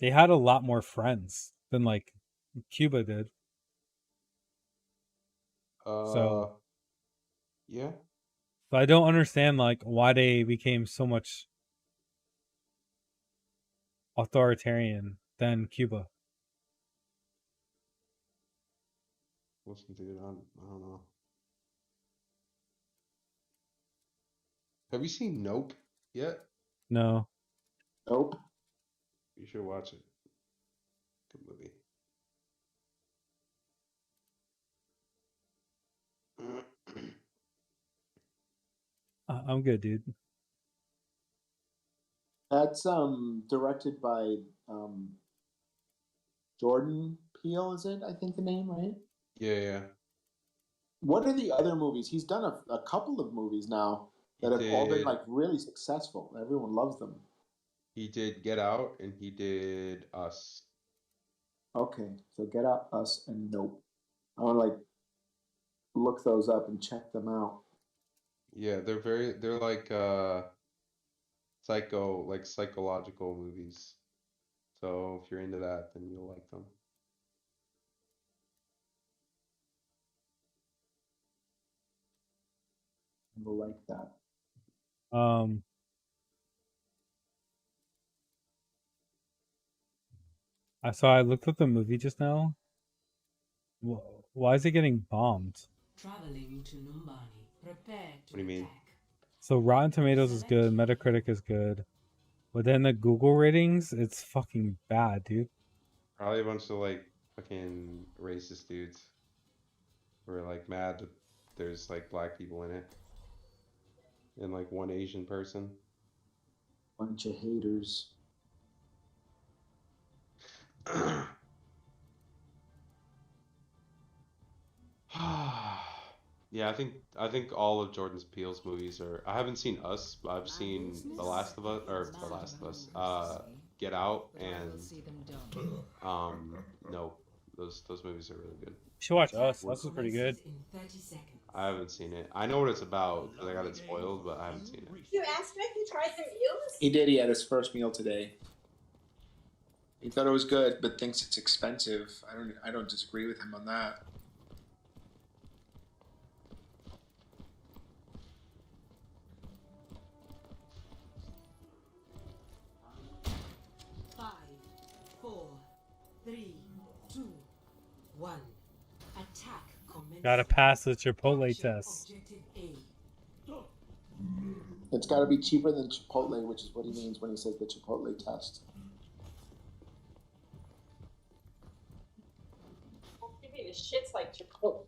they had a lot more friends than like Cuba did. Uh, So, yeah. so I don't understand like why they became so much authoritarian than Cuba. Listen, dude, I don't know. Have you seen Nope yet? No. Nope. You should watch it. Good movie. I'm good, dude. That's directed by um Jordan Peele, is it? I think the name, right? Yeah, yeah. What are the other movies? He's done a couple of movies now He that have all been did like really successful. Everyone loves them. he did Get Out and he did Us. Okay, so Get Out, Us, and Nope. I want to like look those up and check them out. Yeah, they're like psychological movies. So if you're into that, then you'll like them. People like that. Um, I looked at the movie just now. Why is it getting bombed? Traveling to Numbani. Prepare to What do you mean? attack. So Rotten Tomatoes is good, Metacritic is good, but then the Google ratings, it's fucking bad, dude. Probably a bunch of like fucking racist dudes who are like mad that there's like black people in it and like one Asian person. Bunch of haters. Yeah, I think all of Jordan Peele's movies are. I haven't seen Us, but I've seen The Last of Us or The Last of Us, Get Out, and no, those movies are really good. You should watch Us. What- Us is pretty good. In 30 seconds. I haven't seen it. I know what it's about because I got it spoiled, but I haven't seen it. You asked him if he tried the meals? He did. He had his first meal today. He thought it was good, but thinks it's expensive. I don't disagree with him on that. Five, four, three, two, one. Attack commences. Gotta pass the Chipotle test. Objective A. It's got to be cheaper than Chipotle, which is what he means when he says the Chipotle test. Give me the shits like Chipotle.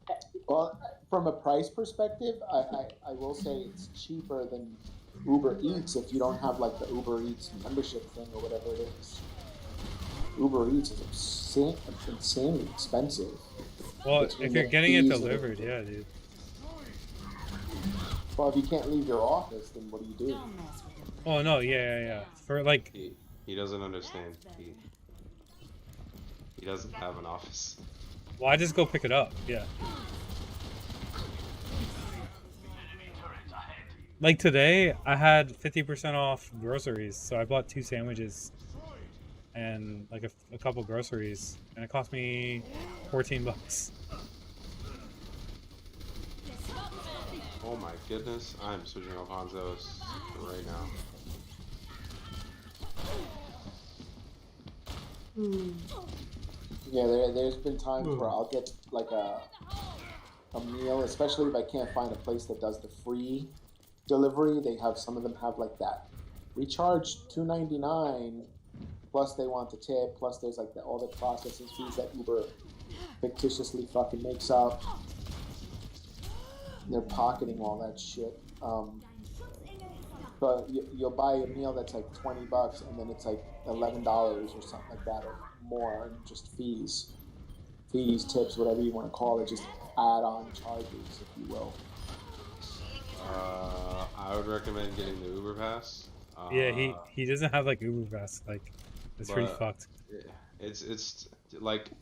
Well, from a price perspective, I will say it's cheaper than Uber Eats if you don't have like the Uber Eats membership thing or whatever it is. Uber Eats is insanely expensive. Well, Between if you're the getting it fees and delivered, everything. yeah, dude. Well, if you can't leave your office, then what do you do? Don't mess with him. Oh no, yeah. For like, He doesn't understand. He doesn't have an office. well, I just go pick it up. Yeah. Like today, I had 50% off groceries, so I bought 2 sandwiches. and like a couple groceries, and it cost me $14. Oh my goodness, I'm switching Alfonso's right now. Yeah, there's been times where I'll get like a meal, especially if I can't find a place that does the free delivery. They have some of them have like that. We charge $2.99 plus they want the tip, plus there's like all the processing fees that Uber fictitiously fucking makes up. They're pocketing all that shit. But you'll buy a meal that's like $20 and then it's like $11 or something like that or more, and just fees, tips, whatever you want to call it, just add-on charges, if you will. I would recommend getting the Uber Pass. Yeah, he doesn't have like Uber Pass. Like, it's pretty fucked. It's like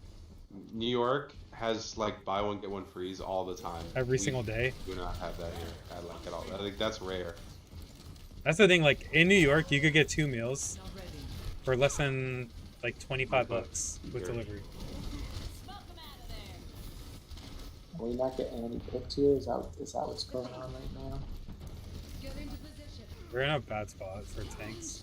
New York has like buy one get one frees all the time. Every single day. Do not have that here at all. I think that's rare. That's the thing. Like in New York, you could get 2 meals for less than like $25 with delivery. Are we not getting any picks here? Is that what's going on right now? We're in a bad spot for tanks.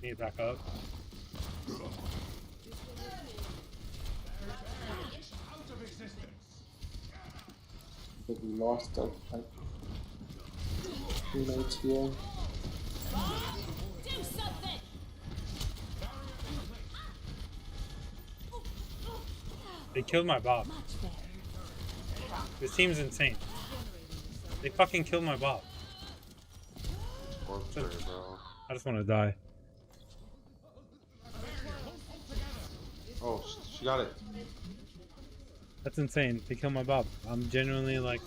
Need to back up. I think we lost like teammates here. They killed my Bob. This team's insane. They fucking killed my Bob. I just want to die. Oh, she got it. That's insane. They killed my Bob. I'm genuinely like,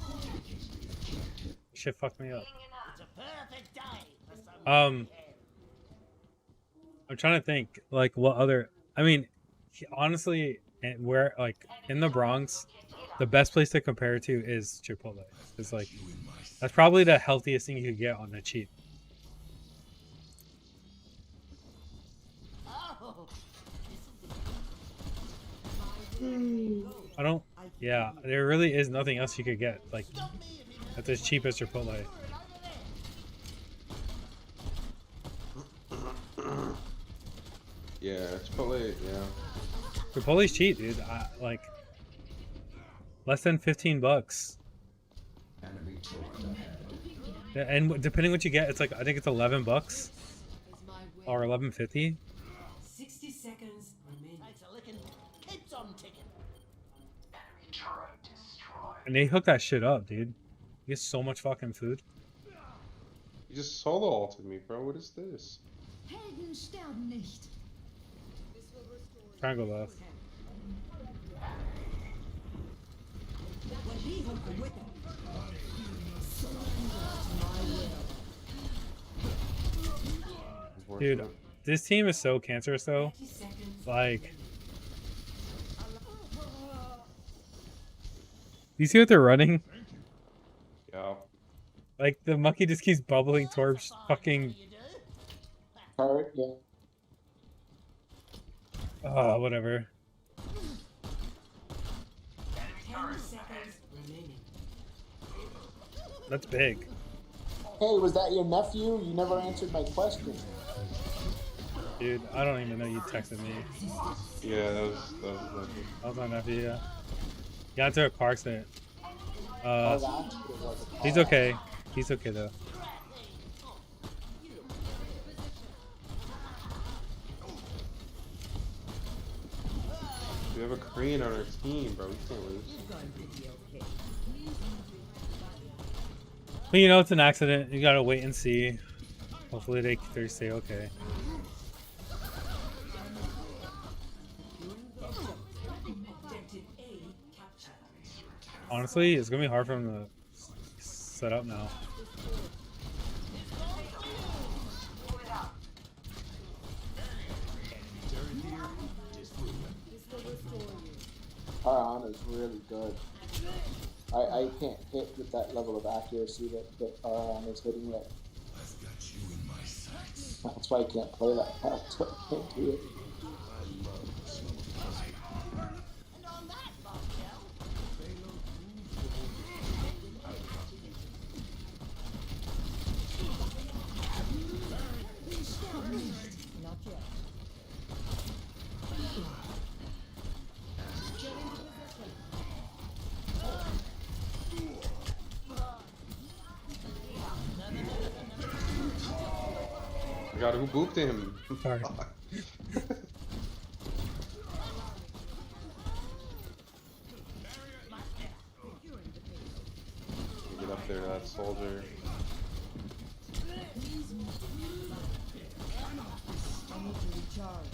shit fucked me up. I'm trying to think like what other. I mean, honestly, where like in the Bronx, the best place to compare it to is Chipotle. It's like that's probably the healthiest thing you could get on the cheap. I don't. Yeah, there really is nothing else you could get like that's as cheap as Chipotle. Yeah, Chipotle. Yeah. Chipotle's cheap, dude. Like less than $15. Yeah, and depending what you get, it's like I think it's $11 or $11.50. 60 seconds remaining. Keeps on ticking. And they hook that shit up, dude. You get so much fucking food. You just solo ulted me, bro. What is this? Helden sterben nicht. Triangle left. Dude, this team is so cancerous though. Like, you see what they're running? Yeah. Like the monkey just keeps bubbling towards fucking. Turret, yeah. Whatever. 10 seconds remaining. That's big. Hey, was that your nephew? You never answered my question. Dude, I don't even know you texted me. Yeah, that was my nephew, yeah. Got into a car accident. Oh, He's okay. He's okay though. We have a Korean on our team, bro. We can't lose. But you know, it's an accident. You gotta wait and see. Hopefully they stay okay. Honestly, it's gonna be hard for him to set up now. Our Ana's really good. I can't hit with that level of accuracy that Aron is hitting with. That's why I can't play that character. I can't do it. And on that bombshell, Not yet. Get into position. I got who booped him. Sorry. Get up there to that soldier. I need to recharge.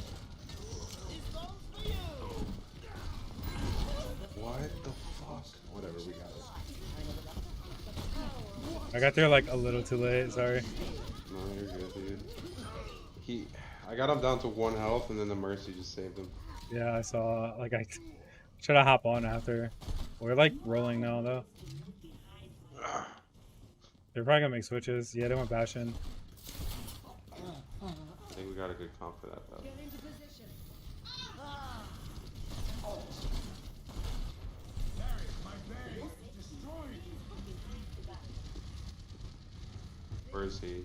What the fuck? Whatever, we got it. I got there like a little too late. Sorry. No, you're good, dude. I got him down to 1 health, and then the Mercy just saved him. Yeah, I saw. Like I should have hop on after. We're like rolling now though. They're probably gonna make switches. Yeah, they went Bastion. I think we got a good comp for that, though. Get into position. Where is he?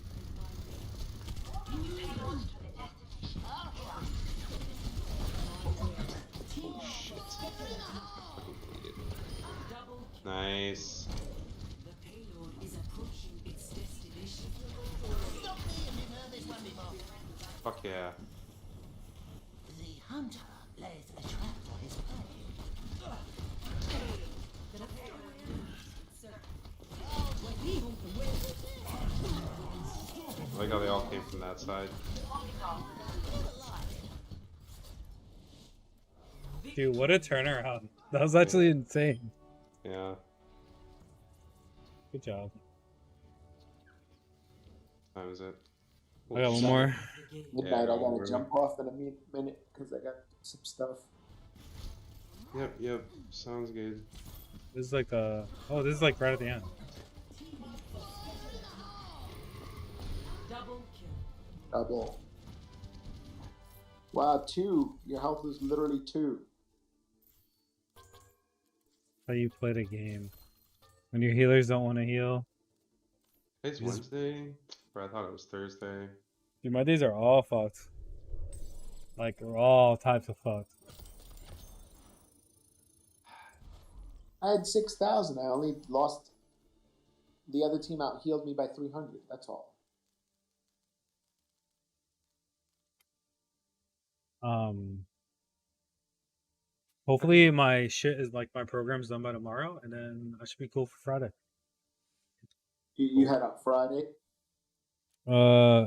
Oh shit. Fucking idiot. Nice. the payload is approaching its destination. Stop me if you've heard this one before. Fuck yeah. The hunter lays a trap for his prey. I like how they all came from that side. Dude, what a turnaround. That was actually insane. Yeah. Good job. Time is it? I got one more. Midnight, I gotta we're- jump off in a minute because I got some stuff. Yep. Sounds good. This is like the. Oh, this is like right at the end. Double kill. Double. Wow, 2. Your health was literally 2. How you play the game. When your healers don't want to heal. It's Just- Wednesday? Bro, I thought it was Thursday. Dude, my days are all fucked. Like, they're all types of fucked. I had 6,000. I only lost. The other team out healed me by 300. That's all. Hopefully my shit is like my program's done by tomorrow, and then I should be cool for Friday. You had out Friday.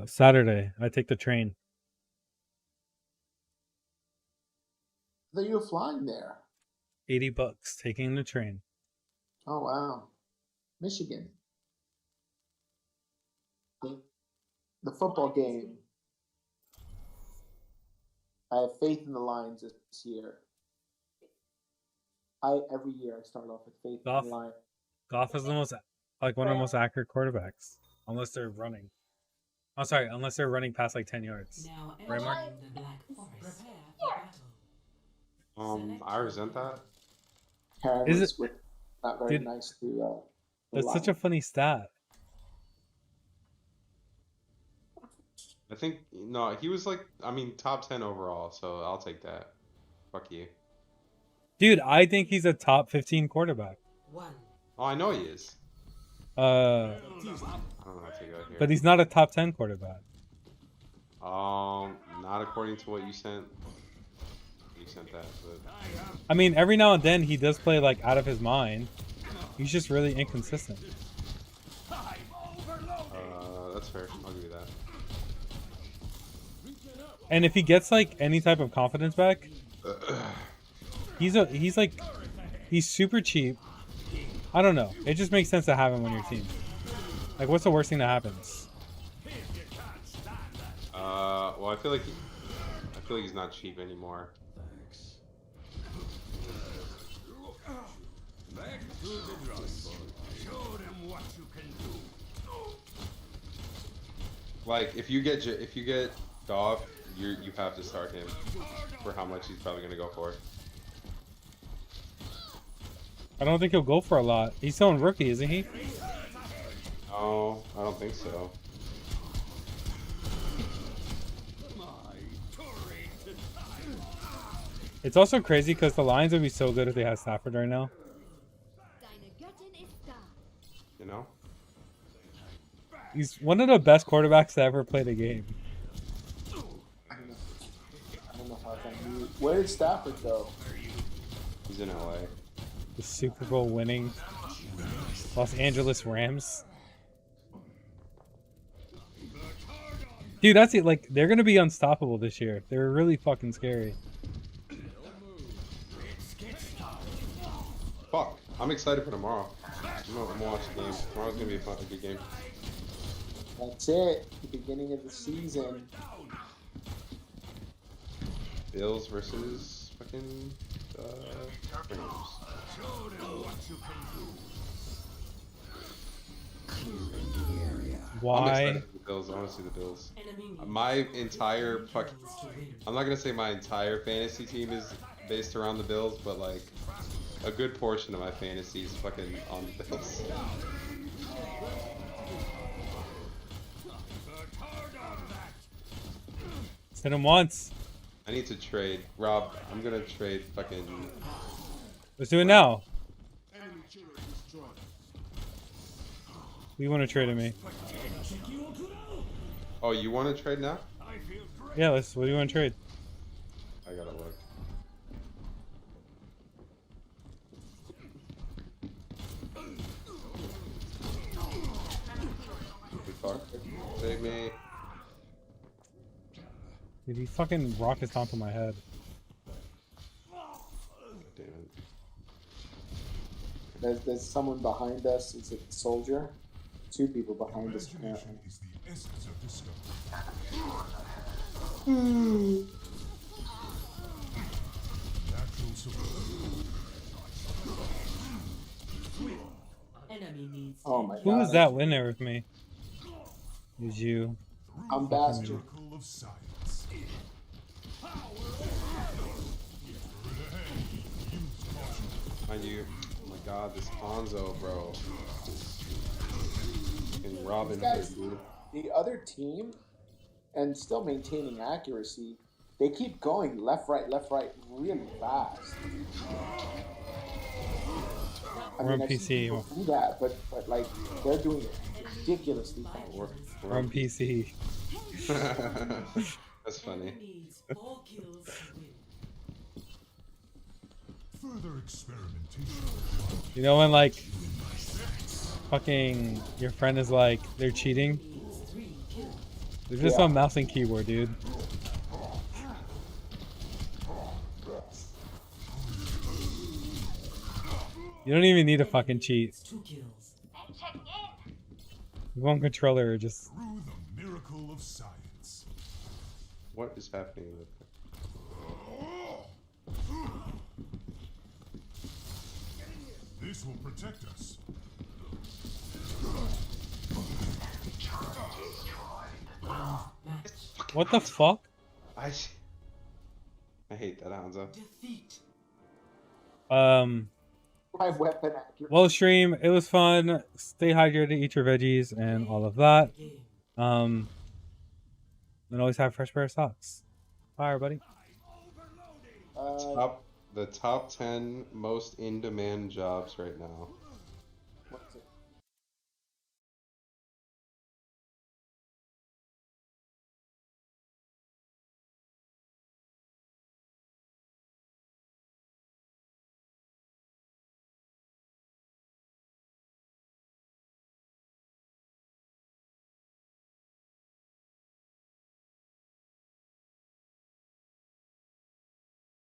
Saturday. I take the train. I thought you were flying there. $80 taking the train. Oh wow, Michigan. The football game. I have faith in the Lions this year. Every year I start off with faith Goff. in the Lions. Goff is the most like one of the most accurate quarterbacks, unless they're running. I'm sorry, unless they're running past like 10 yards. Now Right, Mark? entering the Black Forest. Prepare for battle. I resent that. Karen Is was not very Dude, nice to. The That's such a Lions. funny stat. I think, no, he was like, top 10 overall, so I'll take that. Fuck you. Dude, I think he's a top 15 quarterback. One. Oh, I know he is. Uh, I don't know how to go here. but he's not a top 10 quarterback. Not according to what you sent. You sent that, but I mean, every now and then he does play like out of his mind. He's just really inconsistent. that's fair. I'll give you that. And if he gets like any type of confidence back, he's super cheap. I don't know. It just makes sense to have him on your team. Like, what's the worst thing that happens? Well, I feel like he's not cheap anymore. Like if you get Goff, you have to start him for how much he's probably gonna go for. I don't think he'll go for a lot. He's still in rookie, isn't he? No, I don't think so. It's also crazy because the Lions would be so good if they had Stafford right now. You know? He's one of the best quarterbacks to ever play the game. I don't know how I can mute. Where did Stafford go? He's in LA. The Super Bowl winning Los Angeles Rams. Dude, that's it. Like, they're going to be unstoppable this year. They're really fucking scary. Fuck. I'm excited for tomorrow. I'm gonna watch the game. Tomorrow's gonna be a good game. That's it. The beginning of the season. Bills versus fucking Rams. Why? I'm excited for the Bills. I want to see the Bills. My entire fucking... I'm not gonna say my entire fantasy team is based around the Bills, but like a good portion of my fantasy is fucking on the Bills. Hit him once. I need to trade. Rob, I'm gonna trade fucking... Let's do it now. You want to trade at me? Oh, you want to trade now? Yeah, what do you want to trade? I gotta look. Fuck. Save me. Dude, he fucking rockets onto my head. Damn it. There's someone behind us. It's a soldier. Two people behind us apparently. Oh my god. Who was that in there with me? It was you. I'm Bastion. Mind you, oh my god, this Hanzo, bro. Fucking Robin Guys, Hood, dude. the other team, and still maintaining accuracy, they keep going left, right, really fast. We're on I've seen PC. people do that, but like they're doing it ridiculously fast. We're on PC. That's funny. Further experimentation. You know when like fucking your friend is like they're cheating? They're just on mouse and keyboard, dude. You don't even need a fucking cheat. One controller or just Through the miracle of science. What is happening with This will protect us. what the fuck? I hate that Hanzo. My weapon accuracy. Well, stream, it was fun. Stay hydrated, eat your veggies, and all of that. And always have a fresh pair of socks. Bye, everybody. The top 10 most in-demand jobs right now. What's it?